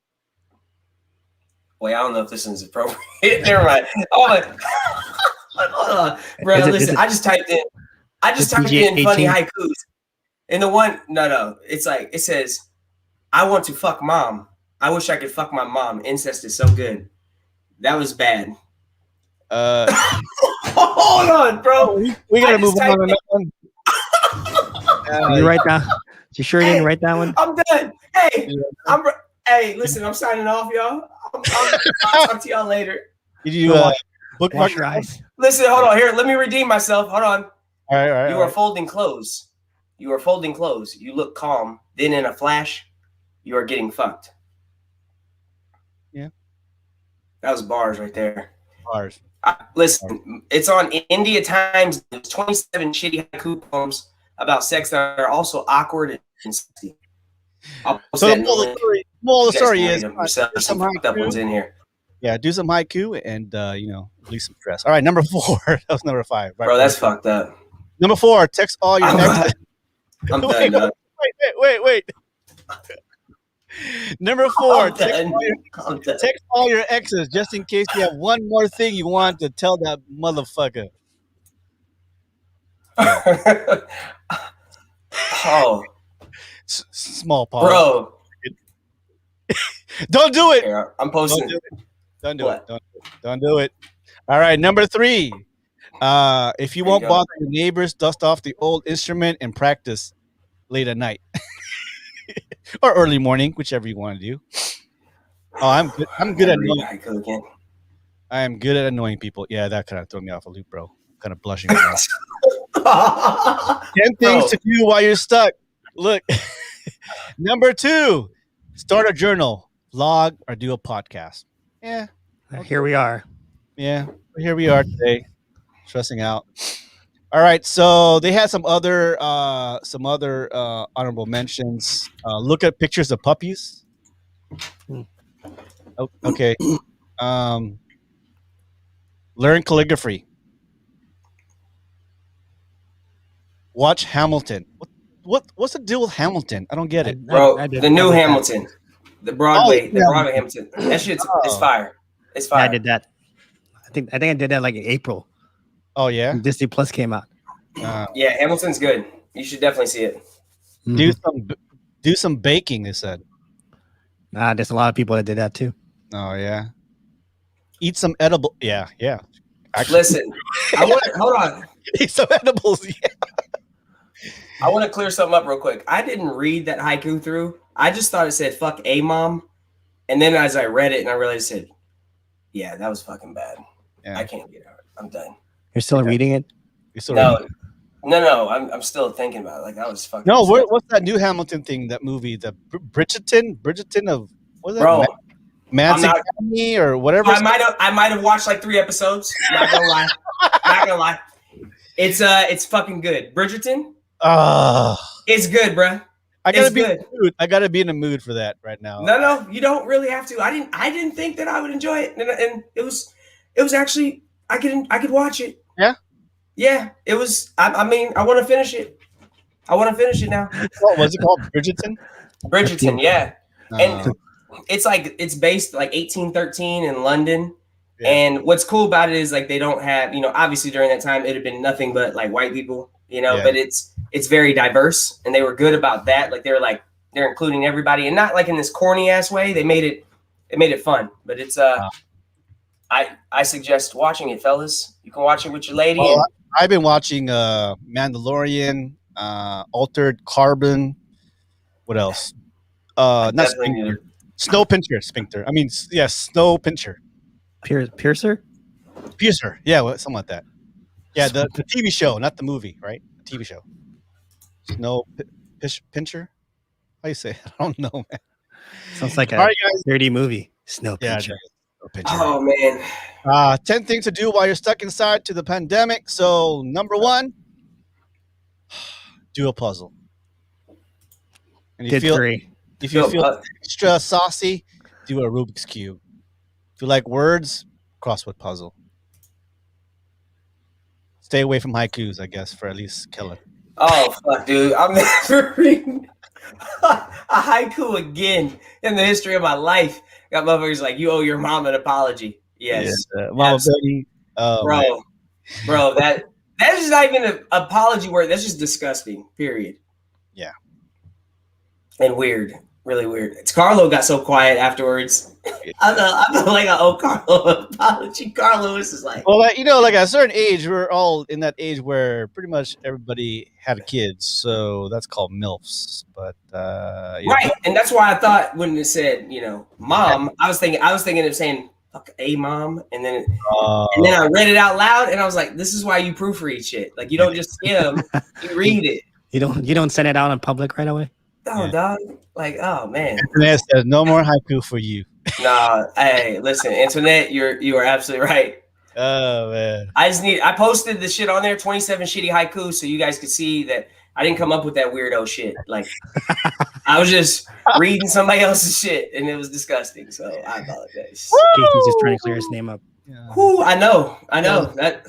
Wait, I don't know if this one's appropriate. Never mind. Oh my. Hold on. Bro, listen, I just typed in funny haikus. And the one, no. It's like, it says, I want to fuck mom. I wish I could fuck my mom. Incest is so good. That was bad. Hold on, bro. We gotta move on to that one. You write that? You sure you didn't write that one? I'm done. Hey, listen, I'm signing off, y'all. I'll talk to y'all later. Did you bookmark Wash your eyes. Listen, hold on. Here, let me redeem myself. Hold on. All right. You are folding clothes. You are folding clothes. You look calm. Then in a flash, you are getting fucked. Yeah. That was bars right there. Bars. Listen, it's on India Times. There's 27 shitty haiku poems about sex that are also awkward and sexy. So the moral of the story is some fucked up ones in here. Yeah, do some haiku and release some stress. All right, number 4. That was number 5. Right, Bro, that's fucked up. Number 4. Text all your exes. I'm done. Dog. Wait. Number 4. Text all your exes just in case you have one more thing you want to tell that motherfucker. Oh, small pause, bro. Don't do it. Here, I'm posting. Don't do it. Don't do it. All right, number 3. If you won't bother your neighbors, dust off the old instrument and practice late at night or early morning, whichever you want to do. Oh, I'm good at annoying. I am good at annoying people. Yeah, that kind of threw me off a loop, bro. Kind of blushing. 10 things to do while you're stuck. Look, number 2, start a journal, vlog, or do a podcast. Yeah. Okay. Here we are. Yeah, here we are today, stressing out. All right, so they had some other honorable mentions. Look at pictures of puppies. Okay. Learn calligraphy. Watch Hamilton. What's the deal with Hamilton? I don't get it. Bro, the new Hamilton. The Broadway Hamilton. That shit's it's fire. It's fire. I did that. I think I did that like in April. Oh yeah. Disney Plus came out. Yeah, Hamilton's good. You should definitely see it. Do some baking. They said. There's a lot of people that did that too. Oh yeah. Eat some edible. Yeah. Actually, Listen, I want to hold on. eat some edibles. Yeah. I want to clear something up real quick. I didn't read that haiku through. I just thought it said "fuck a mom," and then as I read it and I realized it said, "Yeah, that was fucking bad. Yeah. I can't get out. I'm done." You're still reading it? You're still reading? No. I'm still thinking about it. Like that was fucking. No, what's that new Hamilton thing? That movie, the Bridgerton of what's that? Bro, Manson Academy or whatever. I might have watched like 3 episodes. Not gonna lie. Not gonna lie. It's fucking good. Bridgerton. It's good, bruh. I gotta be in the mood. I gotta be in the mood for that right now. No, you don't really have to. I didn't think that I would enjoy it, and it was actually I could watch it. Yeah. It was. I mean, I want to finish it. I want to finish it now. What was it called? Bridgerton. Bridgerton, yeah. And it's based like 1813 in London. Yeah. And what's cool about it is like they don't have, obviously during that time it had been nothing but like white people, but it's very diverse, and they were good about that. Like they're including everybody, and not like in this corny ass way. They made it fun, but it's I suggest watching it, fellas. You can watch it with your lady. I've been watching Mandalorian, Altered Carbon. What else? Not Sphincter. Snow Pincher. I mean, yeah, Snow Pincher. Piercer? Piercer. Yeah, something like that. Yeah, the TV show, not the movie, right? The TV show. Snow Pincher? How you say it? I don't know, man. Sounds like a dirty movie. Snow Pincher. Oh, man. 10 things to do while you're stuck inside to the pandemic. So, number 1, do a puzzle. And if you feel extra saucy, do a Rubik's Cube. If you like words, crossword puzzle. Stay away from haikus, I guess, for at least Kellen. Oh, fuck, dude. I'm never reading a haiku again in the history of my life. Got motherfuckers like, you owe your mom an apology. Yes. Mama Betty. Bro, that's just not even an apology word. That's just disgusting, period. Yeah. And weird. Really weird. It's Carlo got so quiet afterwards. I feel like I owe Carlo an apology. Carlo is just like, well, like at a certain age, we're all in that age where pretty much everybody had kids, so that's called MILFs. But right, and that's why I thought when it said, mom, I was thinking of saying fuck a mom, and then I read it out loud, and I was like, this is why you proofread shit. Like you don't just skim, you read it. You don't send it out in public right away. Oh, dog. Like, oh man. Antoinette says no more haiku for you. Nah, hey, listen, Antoinette, you are absolutely right. Oh man. I posted the shit on there, 27 shitty haikus, so you guys could see that I didn't come up with that weirdo shit. Like I was just reading somebody else's shit, and it was disgusting. So I apologize. Casey's just trying to clear his name up. Yeah. Whew, I know. That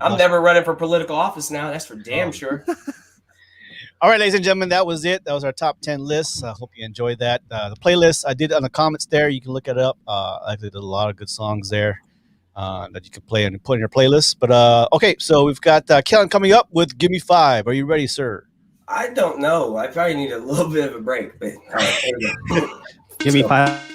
I'm never running for political office now. That's for damn sure. All right, ladies and gentlemen, that was it. That was our top 10 lists. I hope you enjoyed that. The playlist I did on the comments there. You can look it up. I did a lot of good songs there that you can play and put in your playlist. But okay, so we've got Kellen coming up with "Give Me 5." Are you ready, sir? I don't know. I probably need a little bit of a break, but all right, here we go. Give me 5.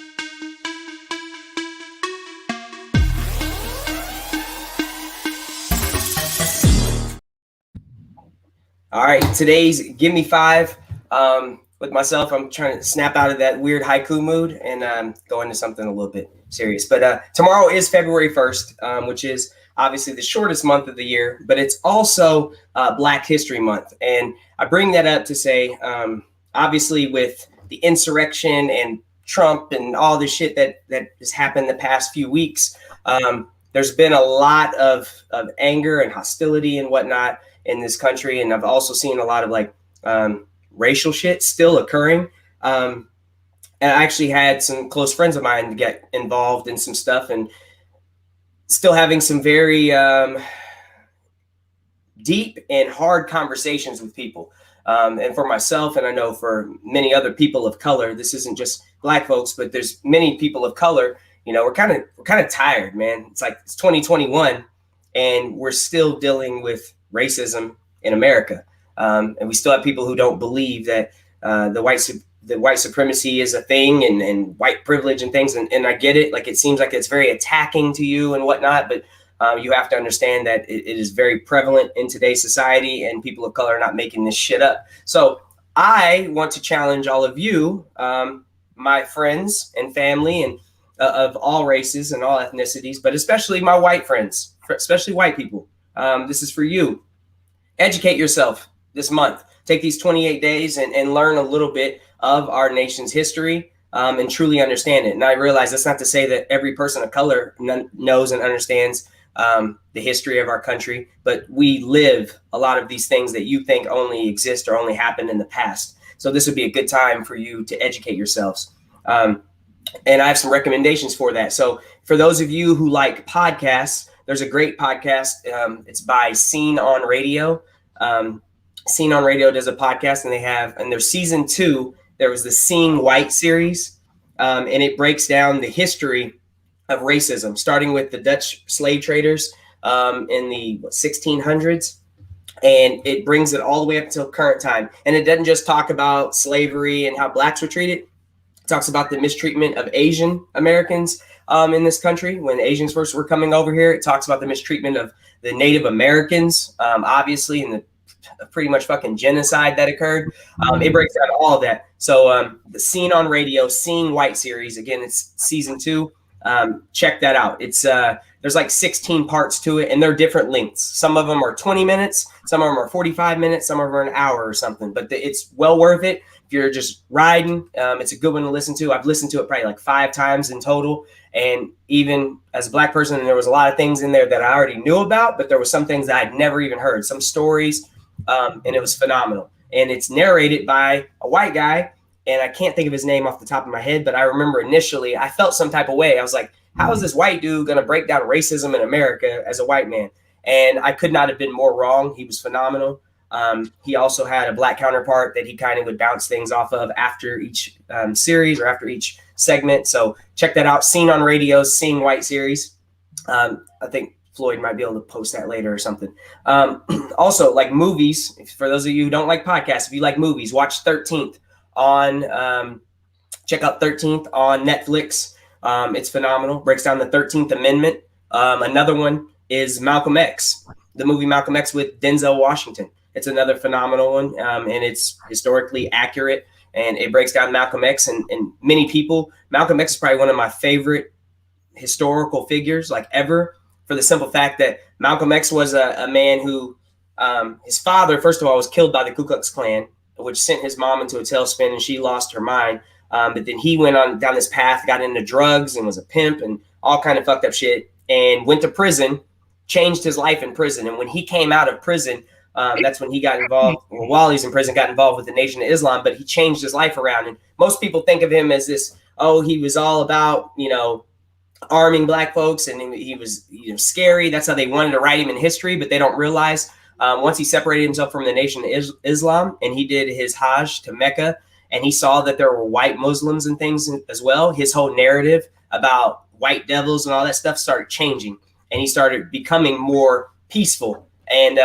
All right, today's Give Me 5. With myself, I'm trying to snap out of that weird haiku mood and go into something a little bit serious. But tomorrow is February 1st, which is obviously the shortest month of the year, but it's also Black History Month. And I bring that up to say, obviously with the insurrection and Trump and all the shit that has happened the past few weeks, there's been a lot of anger and hostility and whatnot in this country. And I've also seen a lot of like racial shit still occurring. And I actually had some close friends of mine get involved in some stuff and still having some very deep and hard conversations with people. And for myself, and I know for many other people of color, this isn't just Black folks, but there's many people of color, we're kind of tired, man. It's like it's 2021. and we're still dealing with racism in America. And we still have people who don't believe that the white supremacy is a thing, and white privilege and things. And I get it. Like, it seems like it's very attacking to you and whatnot, but you have to understand that it is very prevalent in today's society, and people of color are not making this shit up. So I want to challenge all of you, my friends and family, and of all races and all ethnicities, but especially my white friends, especially white people. This is for you. Educate yourself this month. Take these 28 days and learn a little bit of our nation's history, and truly understand it. And I realize that's not to say that every person of color knows and understands the history of our country, but we live a lot of these things that you think only exist or only happened in the past. So this would be a good time for you to educate yourselves. And I have some recommendations for that. So for those of you who like podcasts, there's a great podcast. It's by Scene on Radio. Scene on Radio does a podcast, and in their season 2, there was the Seeing White series. And it breaks down the history of racism, starting with the Dutch slave traders in the 1600s. And it brings it all the way up until current time. And it doesn't just talk about slavery and how blacks were treated. It talks about the mistreatment of Asian Americans in this country. When Asians first were coming over here, it talks about the mistreatment of the Native Americans, obviously, and the pretty much fucking genocide that occurred. It breaks down all of that. So the Scene on Radio, Seeing White series, again, it's season 2. Check that out. It's there's like 16 parts to it, and they're different lengths. Some of them are 20 minutes, some of them are 45 minutes, some of them are an hour or something, but it's well worth it. If you're just riding, it's a good one to listen to. I've listened to it probably like 5 times in total. And even as a black person, there was a lot of things in there that I already knew about, but there were some things that I'd never even heard, some stories, and it was phenomenal. And it's narrated by a white guy, and I can't think of his name off the top of my head, but I remember initially I felt some type of way. I was like, how is this white dude going to break down racism in America as a white man? And I could not have been more wrong. He was phenomenal. He also had a black counterpart that he kind of would bounce things off of after each series or after each segment. So check that out. Scene on Radio's Seeing White series. I think Floyd might be able to post that later or something. Also, like movies, for those of you who don't like podcasts, if you like movies, watch 13th on check out 13th on Netflix. It's phenomenal. Breaks down the 13th Amendment. Another one is Malcolm X, the movie Malcolm X with Denzel Washington. It's another phenomenal one, and it's historically accurate, and it breaks down Malcolm X and many people. Malcolm X is probably one of my favorite historical figures like ever, for the simple fact that Malcolm X was a man who his father, first of all, was killed by the Ku Klux Klan, which sent his mom into a tailspin and she lost her mind. But then he went on down this path, got into drugs and was a pimp and all kind of fucked up shit, and went to prison, changed his life in prison. And when he came out of prison, that's when he got involved, or while he's in prison, got involved with the Nation of Islam, but he changed his life around. And most people think of him as this, oh, he was all about, arming black folks, and he was, scary. That's how they wanted to write him in history, but they don't realize once he separated himself from the Nation of Islam and he did his Hajj to Mecca, and he saw that there were white Muslims and things as well, his whole narrative about white devils and all that stuff started changing, and he started becoming more peaceful. And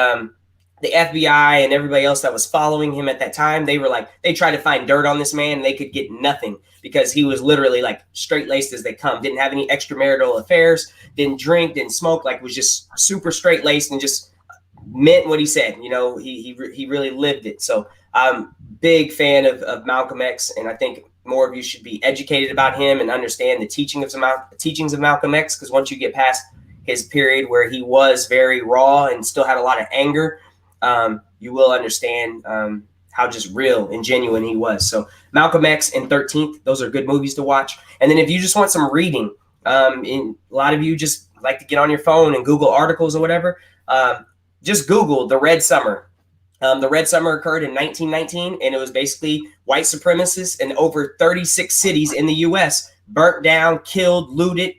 the FBI and everybody else that was following him at that time, they tried to find dirt on this man, and they could get nothing, because he was literally like straight-laced as they come. Didn't have any extramarital affairs, didn't drink, didn't smoke, like was just super straight-laced and just meant what he said. He really lived it. So I'm big fan of Malcolm X, and I think more of you should be educated about him and understand the teachings of Malcolm X, because once you get past his period where he was very raw and still had a lot of anger, you will understand how just real and genuine he was. So Malcolm X and 13th, those are good movies to watch. And then if you just want some reading, and a lot of you just like to get on your phone and Google articles or whatever, just Google the Red Summer. The Red Summer occurred in 1919, and it was basically white supremacists in over 36 cities in the U.S. burnt down, killed, looted,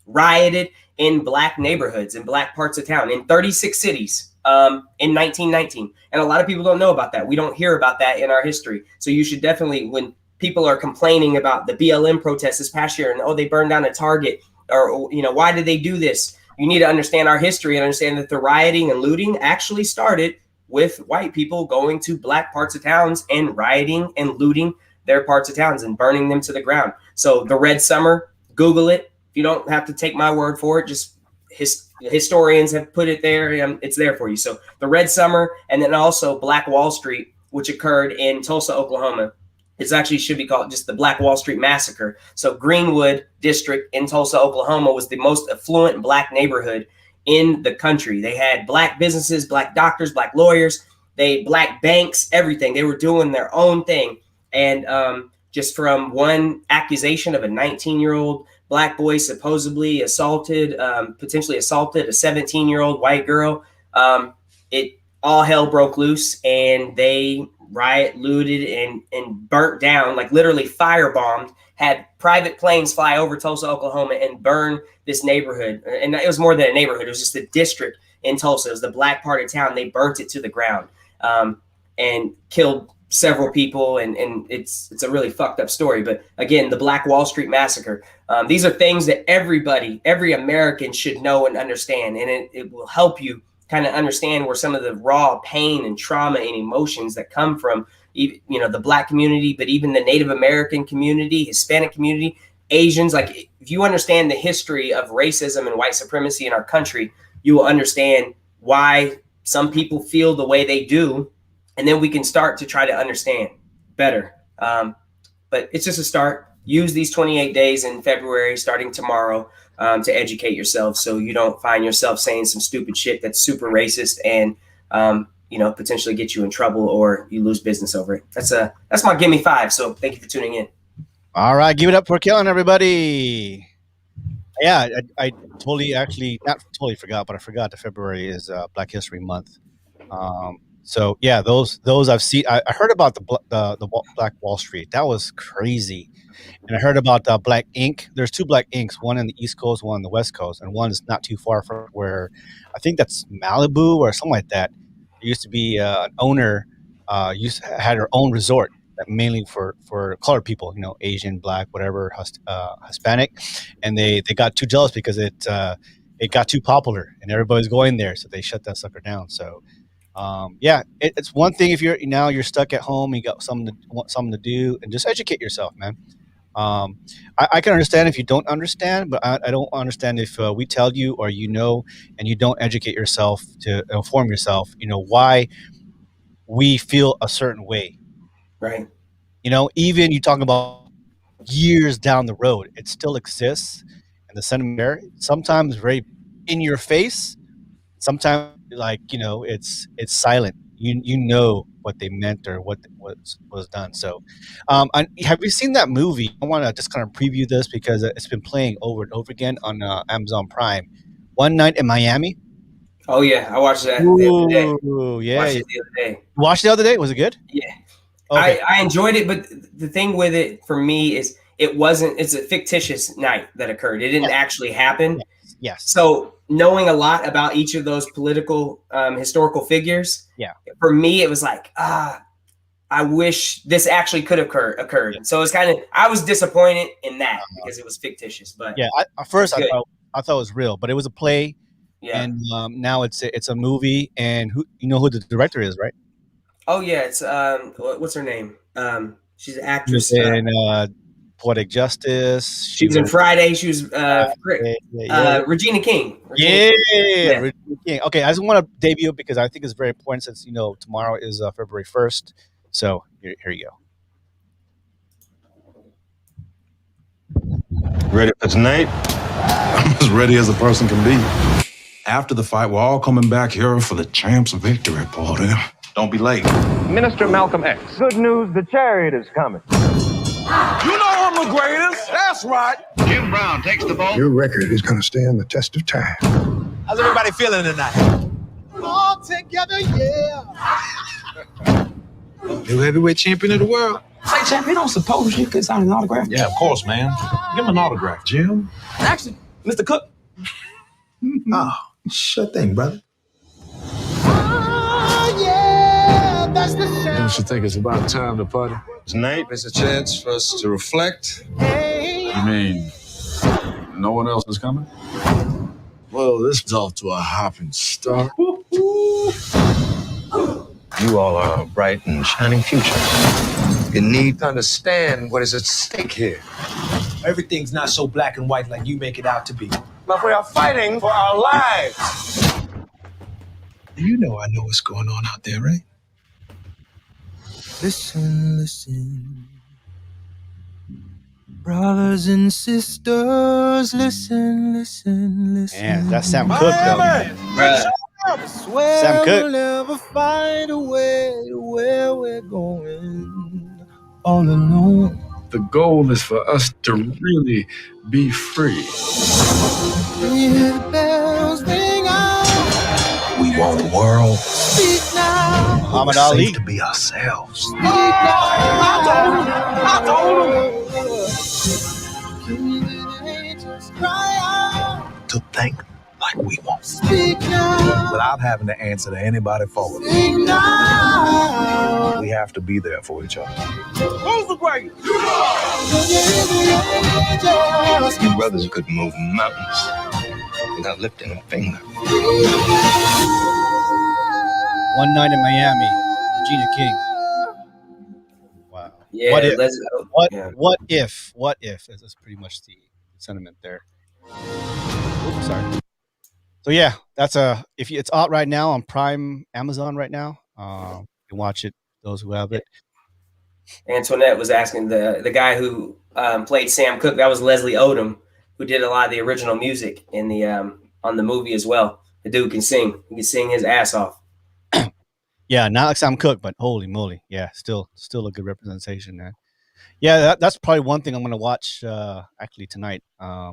rioted in black neighborhoods, in black parts of town, in 36 cities in 1919. And a lot of people don't know about that. We don't hear about that in our history. So you should definitely, when people are complaining about the BLM protests this past year and, oh, they burned down a Target, or, why did they do this? you need to understand our history and understand that the rioting and looting actually started with white people going to black parts of towns and rioting and looting their parts of towns and burning them to the ground. So the Red Summer, Google it. You don't have to take my word for it. Just historians have put it there. It's there for you. So the Red Summer, and then also Black Wall Street, which occurred in Tulsa, Oklahoma. It actually should be called just the Black Wall Street Massacre. So Greenwood District in Tulsa, Oklahoma was the most affluent black neighborhood in the country. They had black businesses, black doctors, black lawyers, black banks, everything. They were doing their own thing. And just from one accusation of a 19-year-old black boy supposedly potentially assaulted a 17-year-old white girl, it all hell broke loose, and they looted and burnt down, like literally firebombed, had private planes fly over Tulsa, Oklahoma, and burn this neighborhood. And it was more than a neighborhood. It was just a district in Tulsa. It was the black part of town. They burnt it to the ground and killed several people. And it's a really fucked up story. But again, the Black Wall Street Massacre. These are things that every American should know and understand. And it will help you kind of understand where some of the raw pain and trauma and emotions that come from, the black community, but even the Native American community, Hispanic community, Asians. Like, if you understand the history of racism and white supremacy in our country, you will understand why some people feel the way they do. And then we can start to try to understand better. But it's just a start. Use these 28 days in February, starting tomorrow, to educate yourself, so you don't find yourself saying some stupid shit that's super racist and potentially get you in trouble or you lose business over it. That's my Gimme 5. So thank you for tuning in. All right, give it up for Killing, everybody. Yeah, I totally, actually not totally forgot, but I forgot that February is Black History Month. So yeah, those I've seen. I heard about the Black Wall Street. That was crazy. And I heard about Black Ink. There's 2 Black Inks, one on the East Coast, one on the West Coast, and one is not too far from where, I think that's Malibu or something like that. There used to be an owner had her own resort that mainly for colored people, Asian, Black, whatever, Hispanic, and they got too jealous because it got too popular and everybody's going there, so they shut that sucker down. So it's one thing if you're stuck at home, you got something to do, and just educate yourself, man. I can understand if you don't understand, but I don't understand if we tell you or and you don't educate yourself to inform yourself, why we feel a certain way. Right. Even you talking about years down the road, it still exists. And the sentiment there, sometimes very in your face, sometimes it's silent. You know what they meant or what was done. So have you seen that movie? I want to just kind of preview this because it's been playing over and over again on Amazon Prime. One Night in Miami. Oh yeah, I watched that the other day. Yeah, watched it the other day. Watched it the other day? Was it good? Yeah. Okay. I enjoyed it, but the thing with it for me is it's a fictitious night that occurred. It didn't actually happen. Yes. So knowing a lot about each of those political historical figures, for me it was like, I wish this actually could have occurred. Yeah. So it's I was disappointed in that because it was fictitious. But yeah, at first I thought it was real, but it was a play. Yeah. And now it's a movie, and who the director is, right? Oh yeah, it's what's her name? She's an actress. She's in Poetic Justice. She's in Friday. She was Regina King. Regina King. Okay, I just want to debut it because I think it's very important since tomorrow is February 1st. So here you go. Ready for tonight? I'm as ready as a person can be. After the fight, we're all coming back here for the champ's victory party. Don't be late. Minister Malcolm X. Good news, the chariot is coming. You know I'm the greatest. That's right. Jim Brown takes the ball. Your record is going to stand the test of time. How's everybody feeling tonight? All together, yeah. New heavyweight champion of the world. Say, champ, you don't suppose you could sign an autograph? Yeah, of course, man. Give him an autograph, Jim. Actually, Mr. Cook. Oh, sure thing, brother. That's the show. Don't you think it's about time to party? Tonight is a chance for us to reflect. Hey. You mean no one else is coming? Well, this is off to a hopping start. You all are a bright and shining future. You need to understand what is at stake here. Everything's not so black and white like you make it out to be. But we are fighting for our lives. You know I know what's going on out there, right? Listen, listen. Brothers and sisters, listen, listen, listen. Man, that's Sam Cooke, though. Bruh. Swear Sam Cooke. we'll never find a way to where we're going all alone. The goal is for us to really be free. Hear the bells ring out. We want a world Speak now. Muhammad safe Ali. to be ourselves. Speak now. I told him. Can you hear the angels cry out? To think like we want. Speak now. Without having to answer to anybody for it. Speak now. We have to be there for each other. Who's the greatest? Can you hear the angels? You brothers could move mountains without lifting a finger. One Night in Miami. Regina King. Wow. Yeah, What if? let's What? yeah. What if? What if? That's pretty much the sentiment there. Oops, sorry. So yeah, that's it's out right now on Prime, Amazon right now. You can watch it. Those who have it. Antoinette was asking the guy who played Sam Cooke. That was Leslie Odom, who did a lot of the original music in the on the movie as well. The dude can sing. He can sing his ass off. Yeah, not like Sam Cooke, but holy moly, yeah, still a good representation there. Yeah, that's probably one thing I'm gonna watch actually tonight. Yeah,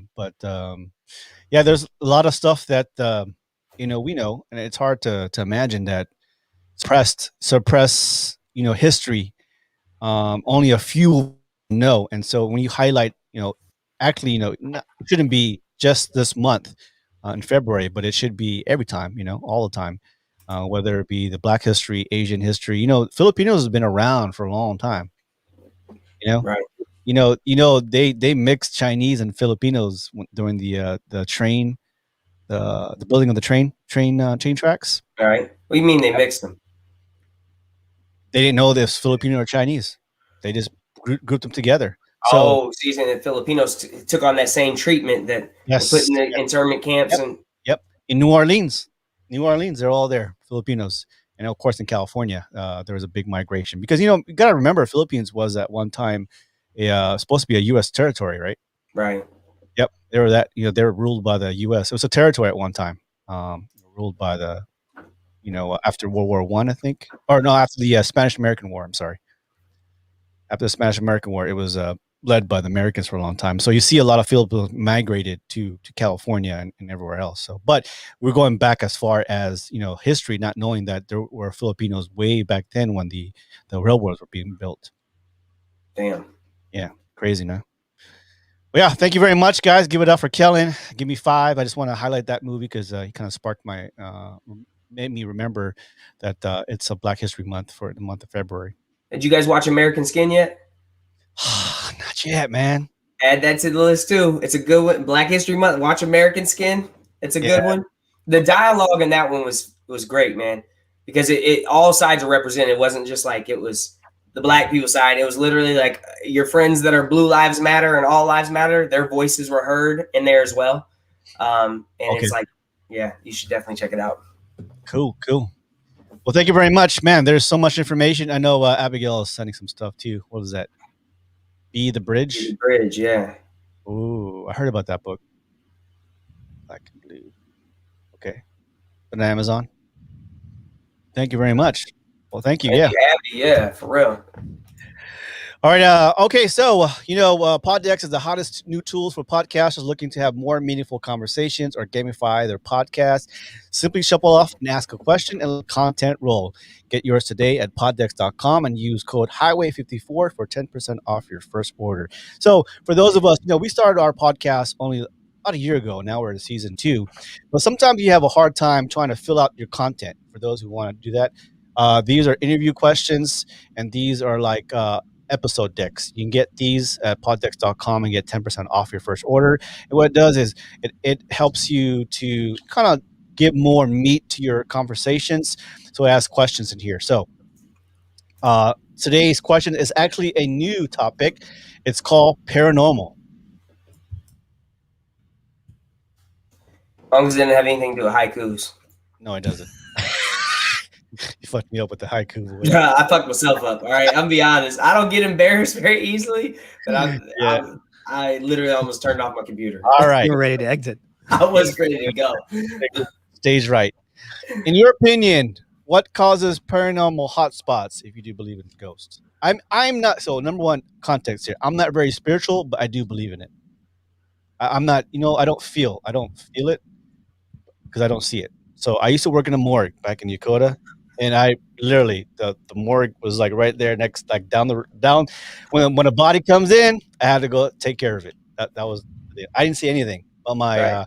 there's a lot of stuff that we know, and it's hard to imagine that suppress history. Only a few know, and so when you highlight, actually, it shouldn't be just this month in February, but it should be every time, all the time. Whether it be the Black history, Asian history, Filipinos has been around for a long time. Right. They mixed Chinese and Filipinos during the train, the building of the train tracks. All right. What do you mean they mixed them? They didn't know this Filipino or Chinese. They just grouped them together. So, So you're saying that Filipinos took on that same treatment that yes, put in the internment camps Yep. and in New Orleans, they're all there, Filipinos. And of course, in California, there was a big migration because, you got to remember, Philippines was at one time supposed to be a U.S. territory, right? right. Yep. They were they were ruled by the U.S. It was a territory at one time, ruled by the, after World War I think. Or no, after the Spanish-American War, I'm sorry. After the Spanish-American War, it was led by the Americans for a long time. So you see a lot of Filipinos migrated to California and everywhere else. So, but we're going back as far as, history, not knowing that there were Filipinos way back then when the railroads were being built. Damn. Yeah, crazy, no? Well, yeah, thank you very much, guys. Give it up for Kellen. Give me 5. I just want to highlight that movie because he kind of sparked made me remember that it's a Black History Month for the month of February. Did you guys watch American Skin yet? Not yet, man. Add that to the list too. It's a good one. Black History Month. Watch American Skin. It's a good one. The dialogue in that one was great, man, because it all sides are represented. It wasn't just like it was the Black people side. It was literally like your friends that are Blue Lives Matter and All Lives Matter. Their voices were heard in there as well. It's like, yeah, you should definitely check it out. Cool. Well, thank you very much, man. There's so much information. I know Abigail is sending some stuff too. What is that? Be the Bridge? The Bridge, yeah. Ooh, I heard about that book. Black and Blue. Okay. On Amazon. Thank you very much. Well, thank you. Thank you, Abby. Yeah, for real. All right. Okay. So, Poddex is the hottest new tools for podcasters looking to have more meaningful conversations or gamify their podcast. Simply shuffle off and ask a question and let content roll. Get yours today at poddex.com and use code HWY54 for 10% off your first order. So, for those of us, we started our podcast only about a year ago. Now we're in season 2. But sometimes you have a hard time trying to fill out your content. For those who want to do that, these are interview questions, and these are like episode decks. You can get these at poddex.com and get 10% off your first order. And what it does is it helps you to kind of give more meat to your conversations. So I ask questions in here. So today's question is actually a new topic. It's called paranormal. As long as it didn't have anything to do with haikus. No, it doesn't. You fucked me up with the haiku. Yeah, I fucked myself up. All right, I'm gonna be honest. I don't get embarrassed very easily, but I literally almost turned off my computer. All right, You were ready to exit. I was ready to go. Stage right. In your opinion, what causes paranormal hotspots if you do believe in ghosts? I'm not. So number one, context here. I'm not very spiritual, but I do believe in it. I'm not. I don't feel it because I don't see it. So I used to work in a morgue back in Yokota, and I literally the morgue was like right there next, like down when a body comes in, I had to go take care of it. That was it. I didn't see anything. But my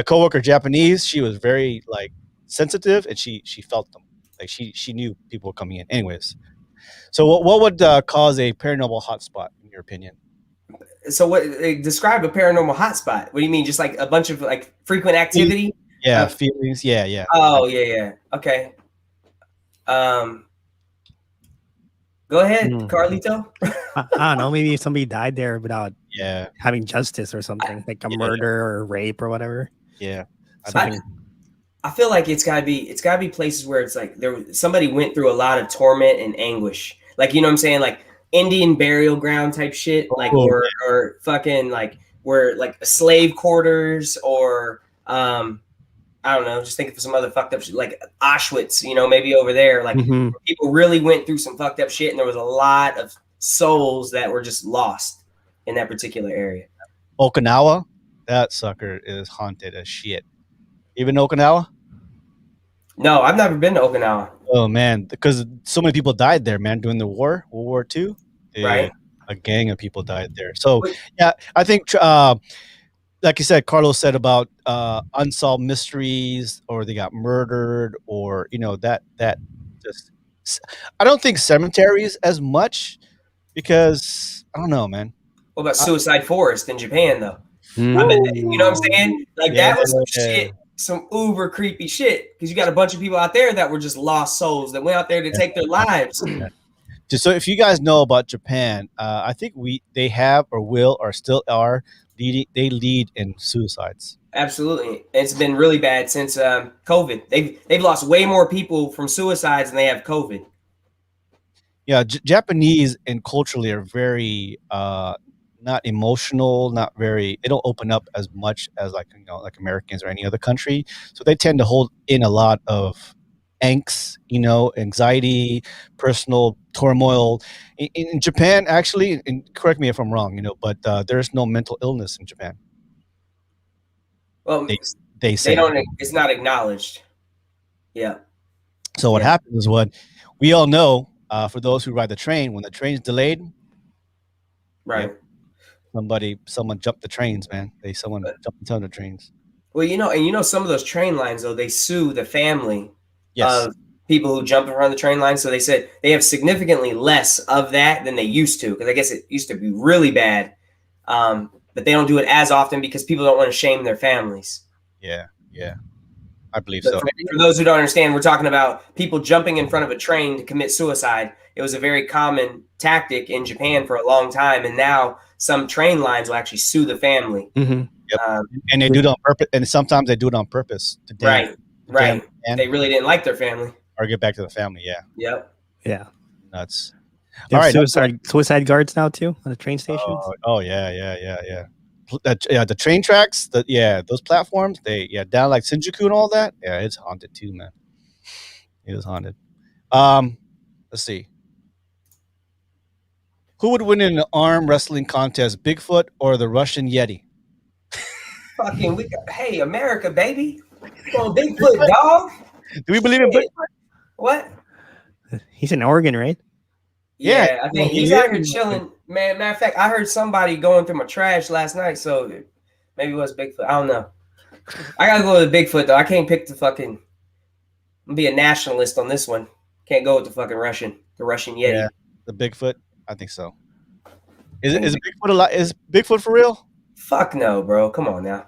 coworker, Japanese, she was very like sensitive, and she felt them. Like she knew people were coming in. Anyways, so what would cause a paranormal hotspot in your opinion? So what? Describe a paranormal hotspot. What do you mean? Just like a bunch of like frequent activity? Yeah, feelings. Yeah. Oh, yeah. Okay. Go ahead, Carlito. I don't know. Maybe somebody died there without having justice or something, like a murder or rape or whatever. Yeah. I feel like it's gotta be places where it's like somebody went through a lot of torment and anguish. Like, you know what I'm saying? Like Indian burial ground type shit. Like or fucking like where like slave quarters or I don't know, just thinking for some other fucked up shit, like Auschwitz, maybe over there, like people really went through some fucked up shit, and there was a lot of souls that were just lost in that particular area. Okinawa, that sucker is haunted as shit. You been to Okinawa? No, I've never been to Okinawa. Oh man, because so many people died there, man, during the war, World War II. Right. A gang of people died there. So yeah, I think like you said, Carlos said about unsolved mysteries, or they got murdered, or that just. I don't think cemeteries as much, because I don't know, man. What about Suicide Forest in Japan though? I bet you know what I'm saying? Like that was some shit, some uber creepy shit, because you got a bunch of people out there that were just lost souls that went out there to take their lives. So if you guys know about Japan, I think they have or will or still are. They lead in suicides. Absolutely. It's been really bad since COVID. They've lost way more people from suicides than they have COVID. Yeah, Japanese and culturally are very not emotional, not very. They don't open up as much as like Americans or any other country. So they tend to hold in a lot of angst, anxiety, personal turmoil. In Japan, actually, and correct me if I'm wrong, but there's no mental illness in Japan. Well, they say don't. It's not acknowledged. Yeah. So what happens is what we all know. For those who ride the train, when the train's delayed, right? Someone jumped the trains, man. Someone jumped into the trains. Well, some of those train lines though, they sue the family of people who jumped around the train line. So they said they have significantly less of that than they used to, because I guess it used to be really bad. But they don't do it as often because people don't want to shame their families. Yeah. I believe so. For those who don't understand, we're talking about people jumping in front of a train to commit suicide. It was a very common tactic in Japan for a long time, and now some train lines will actually sue the family. Mm-hmm. Yep. And they do it on purpose, and sometimes they do it on purpose. Right. They really didn't like their family. Or get back to the family, yeah. Yep. Yeah. Nuts. All right. Suicide guards now too on the train stations. Oh yeah. The train tracks, those platforms, down like Shinjuku and all that. Yeah, it's haunted too, man. It is haunted. Let's see. Who would win in an arm wrestling contest, Bigfoot or the Russian Yeti? Hey, America, baby. Come on, Bigfoot, dog. Do we believe in Bigfoot? What? He's in Oregon, right? Yeah, I think he's out here chilling. Man, matter of fact, I heard somebody going through my trash last night, so maybe it was Bigfoot. I don't know. I gotta go with Bigfoot though. I can't pick I'm gonna be a nationalist on this one. Can't go with the fucking the Russian Yeti. Yeah, the Bigfoot. I think so. Is Bigfoot a lot? Is Bigfoot for real? Fuck no, bro. Come on now.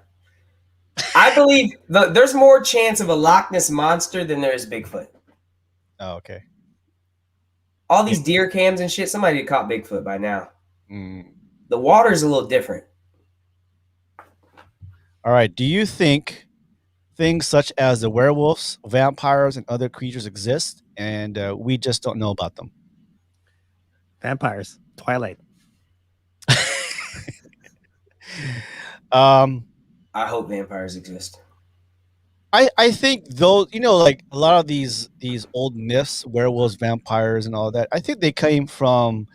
I believe there's more chance of a Loch Ness monster than there is Bigfoot. Oh, okay. All these deer cams and shit, somebody caught Bigfoot by now. Mm. The water's a little different. All right. Do you think things such as the werewolves, vampires, and other creatures exist, and we just don't know about them? Vampires, Twilight. I hope vampires exist. I think those, like a lot of these old myths, werewolves, vampires, and all that, I think they came from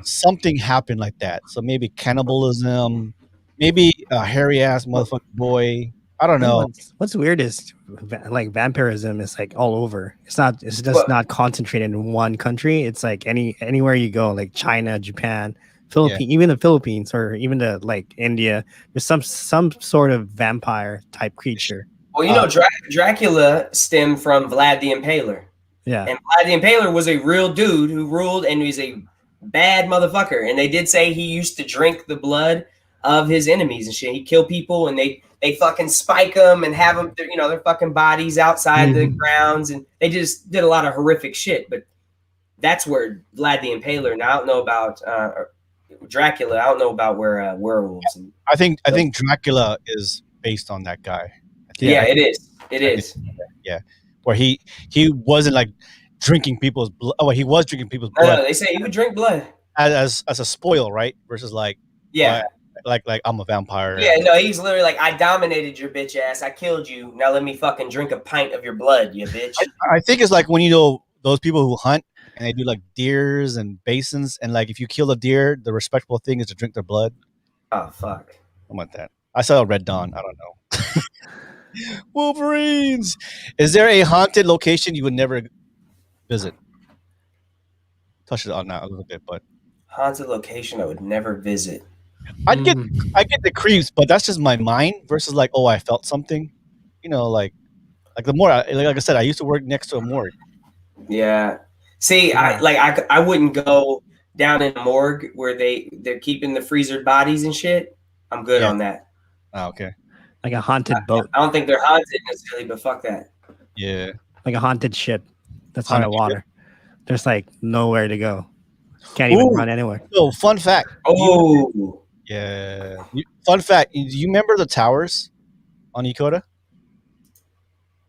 something happened like that. So maybe cannibalism, maybe a hairy ass motherfucking boy. I don't know. What's weird is like vampirism is like all over. It's just not concentrated in one country. It's like anywhere you go, like China, Japan, Philippines, even the Philippines, or even the like India. There's some sort of vampire type creature. Well, Dracula stemmed from Vlad the Impaler. Yeah. And Vlad the Impaler was a real dude who ruled, and he's a bad motherfucker. And they did say he used to drink the blood of his enemies and shit. He killed people, and they fucking spike them and have them, their fucking bodies outside the grounds. And they just did a lot of horrific shit. But that's where Vlad the Impaler, and I don't know about Dracula. I don't know about where werewolves. I think Dracula is based on that guy. It is. It is. Yeah, where he wasn't like drinking people's blood. Oh, he was drinking people's blood. No, they say he would drink blood as a spoil, right? Versus like like I'm a vampire. Yeah, no, he's literally like, I dominated your bitch ass. I killed you. Now let me fucking drink a pint of your blood, you bitch. I think it's like when those people who hunt and they do like deers and basins, and like if you kill a deer, the respectable thing is to drink their blood. Oh fuck! I want that. I saw Red Dawn. I don't know. Wolverines. Is there a haunted location you would never visit? Touched it on that a little bit, but haunted location I would never visit. I get the creeps, but that's just my mind versus like, oh, I felt something. Like the more like I said, I used to work next to a morgue. Yeah. See, I wouldn't go down in the morgue where they're keeping the freezer bodies and shit. I'm good on that. Oh, okay. Like a haunted boat. I don't think they're haunted necessarily, but fuck that. Yeah. Like a haunted ship that's underwater. There's like nowhere to go. Can't even run anywhere. So, fun fact. Oh. Yeah. Fun fact. Do you remember the towers on Yokota?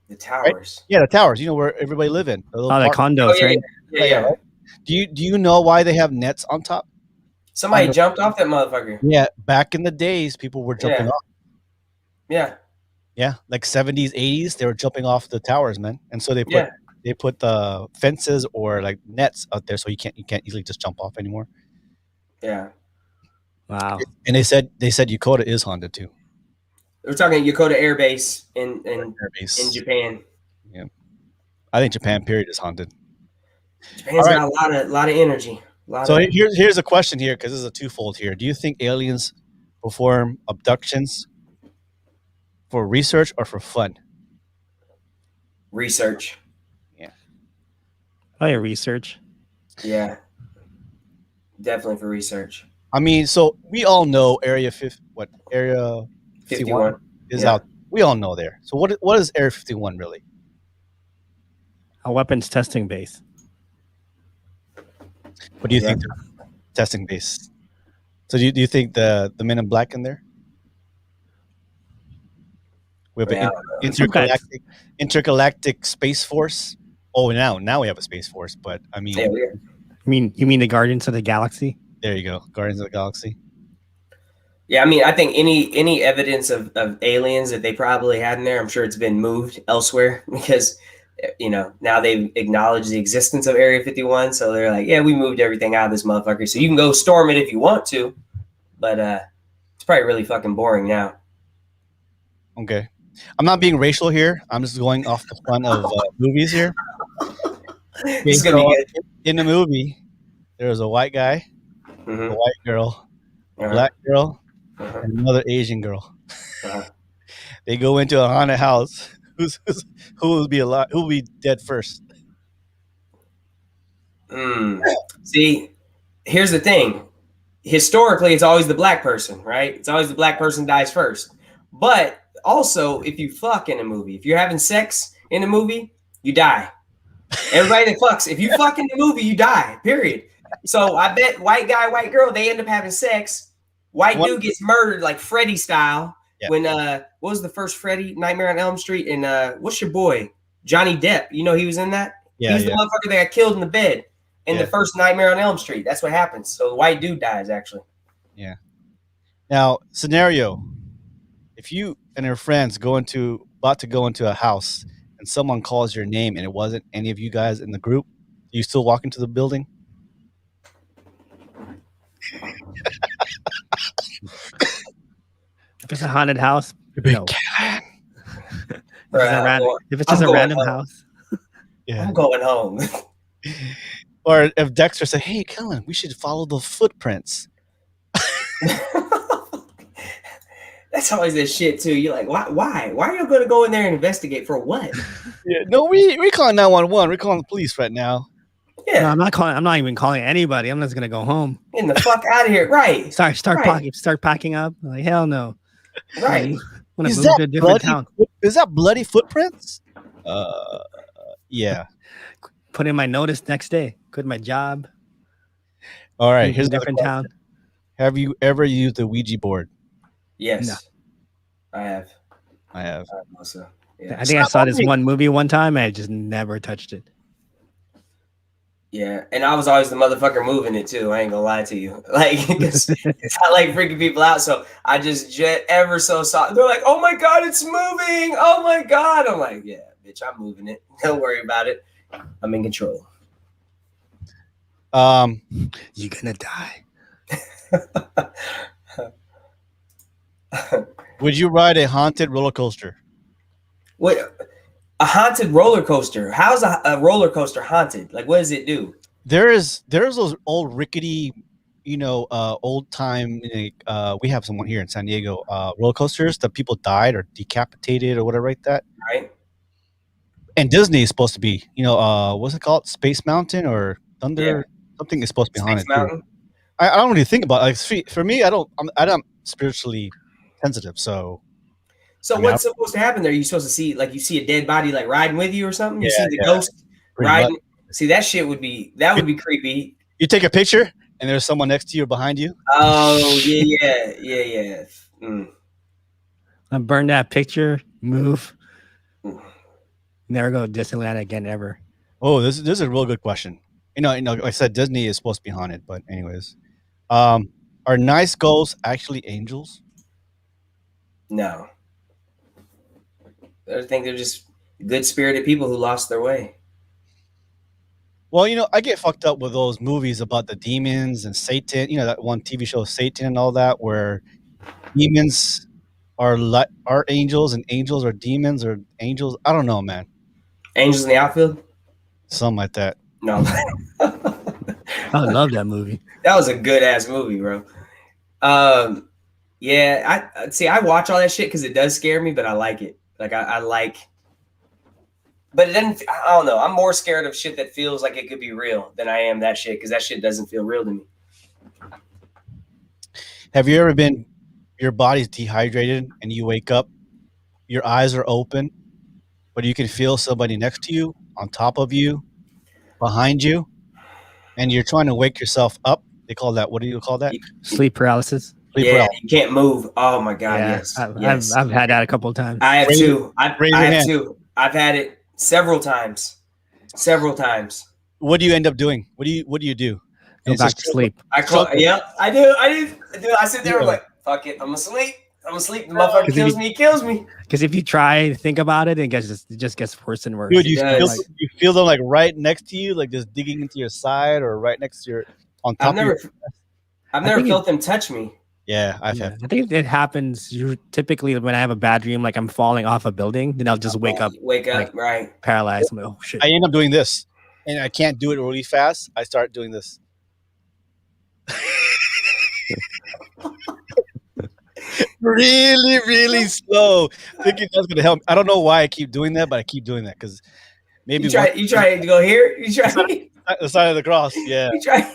The towers? Right? Yeah, the towers. Where everybody live in. The condos, right? Yeah. Right? Do you know why they have nets on top? Somebody jumped off that motherfucker. Yeah. Back in the days, people were jumping off. Yeah. Yeah, like 70s, 80s, they were jumping off the towers, man. And so they put the fences or like nets out there so you can't easily just jump off anymore. Yeah. Wow. And they said Yokota is haunted too. We're talking Yokota Air Base in Japan. Yeah. I think Japan period is haunted. Japan's got a lot of energy. Here's a question here, because this is a twofold here. Do you think aliens perform abductions for research or for fun? Research. Yeah. Oh, yeah, research. Yeah. Definitely for research. I mean, so we all know Area 51 is out. We all know there. So what is Area 51 really? A weapons testing base. What do you think? Testing base. So do you think the Men in Black in there? We have an intergalactic space force. Oh, now we have a space force, but I mean, you mean the Guardians of the Galaxy? There you go, Guardians of the Galaxy. Yeah, I mean, I think any evidence of aliens that they probably had in there, I'm sure it's been moved elsewhere because now they've acknowledged the existence of Area 51, so they're like, yeah, we moved everything out of this motherfucker, so you can go storm it if you want to, but it's probably really fucking boring now. Okay. I'm not being racial here. I'm just going off the fun of movies here. It's gonna be good. In the movie, there was a white guy, a white girl, a black girl, and another Asian girl. They go into a haunted house. Who will be alive? Who will be dead first? See, here's the thing. historically, it's always the black person, right? It's always the black person dies first. But also, if you fuck in a movie, if you're having sex in a movie, you die. Everybody that fucks, if you fuck in the movie, you die, period. So I bet white guy, white girl, they end up having sex. White dude gets murdered like Freddy style. Yeah. When what was the first Freddy, Nightmare on Elm Street? And what's your boy? Johnny Depp. You know he was in that? Yeah, he's the motherfucker that got killed in the bed in the first Nightmare on Elm Street. That's what happens. So the white dude dies, actually. Yeah. Now, scenario. If you and your friends about to go into a house and someone calls your name and it wasn't any of you guys in the group, do you still walk into the building? If it's a haunted house, no. If it's just a random house, I'm going home. Or if Dexter said, "Hey, Kellen, we should follow the footprints." That's always that shit too. You're like, why? Why are you going to go in there and investigate for what? Yeah, no, we calling 911. We're calling the police right now. Yeah, no, I'm not calling. I'm not even calling anybody. I'm just gonna go home. Get the fuck out of here, right? Start packing up. Like hell no. Right. Want to move to a different town? Is that bloody footprints? Yeah. Put in my notice next day. Quit my job. All right. Here's a different town. Have you ever used the Ouija board? Yes. No. I have. Also. Yeah. I think I saw this one movie one time and I just never touched it. Yeah, and I was always the motherfucker moving it too. I ain't gonna lie to you. Like, it's not like freaking people out. So I just ever so soft. They're like, "Oh my god, it's moving! Oh my god!" I'm like, "Yeah, bitch, I'm moving it. Don't worry about it. I'm in control." You're gonna die. Would you ride a haunted roller coaster? Wait. A haunted roller coaster. How's a roller coaster haunted? Like, what does it do? There's those old rickety, old time. We have someone here in San Diego. Roller coasters that people died or decapitated or whatever like that. Right. And Disney is supposed to be, what's it called? Space Mountain or Thunder? Yeah. Something is supposed to be haunted too. I don't really think about it. Like for me, I'm spiritually sensitive, so. So what's supposed to happen there? Are you supposed to see, like, you see a dead body like riding with you or something? You see the ghost riding. See, that shit would be creepy. You take a picture and there's someone next to you or behind you. Oh yeah. I burn that picture. Move. Never go to Disneyland again ever. Oh, this is a real good question. Like I said, Disney is supposed to be haunted, but anyways, are nice ghosts actually angels? No. I think they're just good-spirited people who lost their way. Well, I get fucked up with those movies about the demons and Satan. That one TV show, Satan, and all that, where demons are angels and angels are demons or angels. I don't know, man. Angels in the Outfield? Something like that. No. I love that movie. That was a good-ass movie, bro. Yeah, I watch all that shit because it does scare me, but I like it. Like I like, but it doesn't. I don't know. I'm more scared of shit that feels like it could be real than I am that shit because that shit doesn't feel real to me. Have you ever been? Your body's dehydrated and you wake up, your eyes are open, but you can feel somebody next to you, on top of you, behind you, and you're trying to wake yourself up. They call that. What do you call that? Sleep paralysis. You can't move. Oh my god, yes. I've had that a couple of times. I have too. I have too. I've had it several times. What do you end up doing? What do you do? Go back to sleep. I do. I sit there. I'm like, fuck it. I'm gonna sleep. The motherfucker kills me. He kills me. Because if you try to think about it, it just gets worse and worse. Dude, you feel them like right next to you, like just digging into your side, or right next to your on top. I've never felt them touch me. Yeah, I've had. I think it happens typically when I have a bad dream, like I'm falling off a building, then I'll just wake up, like, right, paralyzed. I'm like, oh shit! I end up doing this, and I can't do it really fast. I start doing this. really slow, thinking that's gonna help. I don't know why I keep doing that, but I keep doing that because maybe you try to go here. You try the side of the cross. Yeah. You try.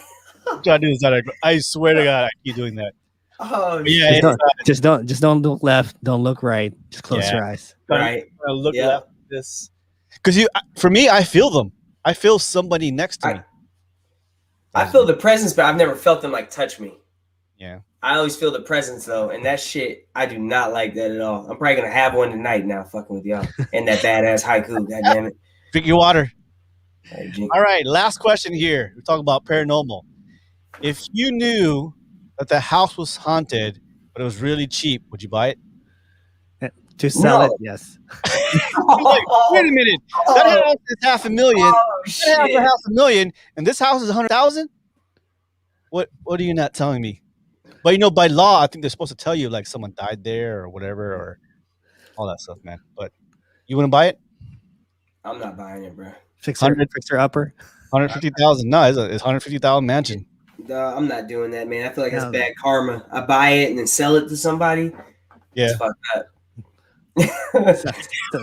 trying to do this. I swear to God, I keep doing that. Oh, Yeah, shit. Just don't look left. Don't look right. Just close your eyes. Right. Look Yeah. left. This, because for me, I feel them. I feel somebody next to me. I feel the presence, but I've never felt them like touch me. Yeah. I always feel the presence though, and that shit, I do not like that at all. I'm probably gonna have one tonight now, fucking with y'all, and that badass haiku. God damn it! Drink your water. All All right, last question here. We're talking about paranormal. If you knew that the house was haunted, but it was really cheap, would you buy it? To sell it, yes. Like, wait a minute. That house is $500,000. That house is $500,000, and this house is $100,000. What are you not telling me? But by law, I think they're supposed to tell you like someone died there or whatever or all that stuff, man. But you wouldn't buy it? I'm not buying it, bro. Fixer upper. 150,000. No, it's 150,000 mansion. No, I'm not doing that, man. I feel like that's bad karma. I buy it and then sell it to somebody. Yeah. It's fucked up.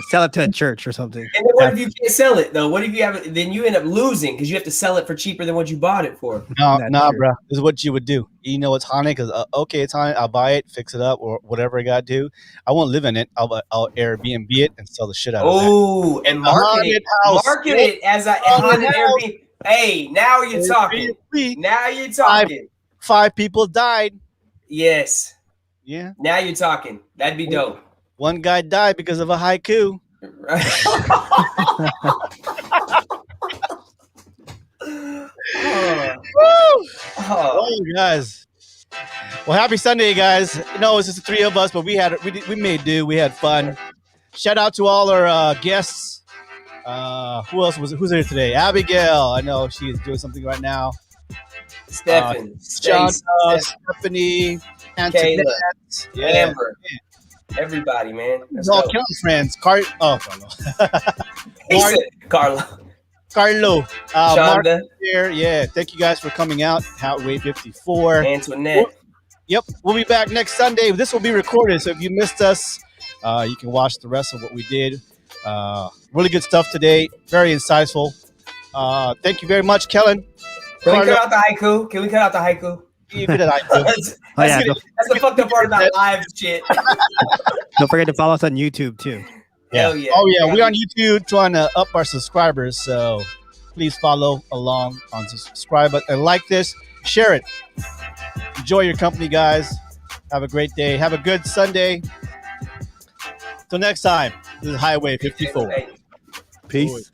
Sell it to a church or something. And then what if you can't sell it though? What if you have it? Then you end up losing because you have to sell it for cheaper than what you bought it for. No, bro. This is what you would do. You know it's haunted because okay, it's haunted. I'll buy it, fix it up, or whatever I gotta do. I won't live in it. I'll Airbnb it and sell the shit out of it. Oh, and market it. Market it as a haunted Airbnb. Hey, now you're talking. Now you're talking. Five people died. Yes. Yeah. Now you're talking. That'd be dope. One guy died because of a haiku. Oh, guys. Well, happy Sunday, guys. It's just the three of us, but we made do. We had fun. Shout out to all our guests. Who's there today? Abigail. I know she is doing something right now. Stephen. John, Stephanie, Kayla, yeah. Amber. Everybody, man. It's all counting friends. Carlo. He said Carlo. Mark Shonda. here. Yeah. Thank you guys for coming out. HWY 54. Antoinette. Yep. We'll be back next Sunday. This will be recorded. So if you missed us, you can watch the rest of what we did. Really good stuff today. Very insightful. Thank you very much, Kellen. Can we cut out the haiku? Can we cut out the haiku? You did haiku. That's the fucked up part about live shit. Don't forget to follow us on YouTube too. Hell yeah. Oh yeah, we're on YouTube trying to up our subscribers. So please follow along on subscribe and like this, share it. Enjoy your company, guys. Have a great day. Have a good Sunday. Till next time. This is HWY 54. Peace.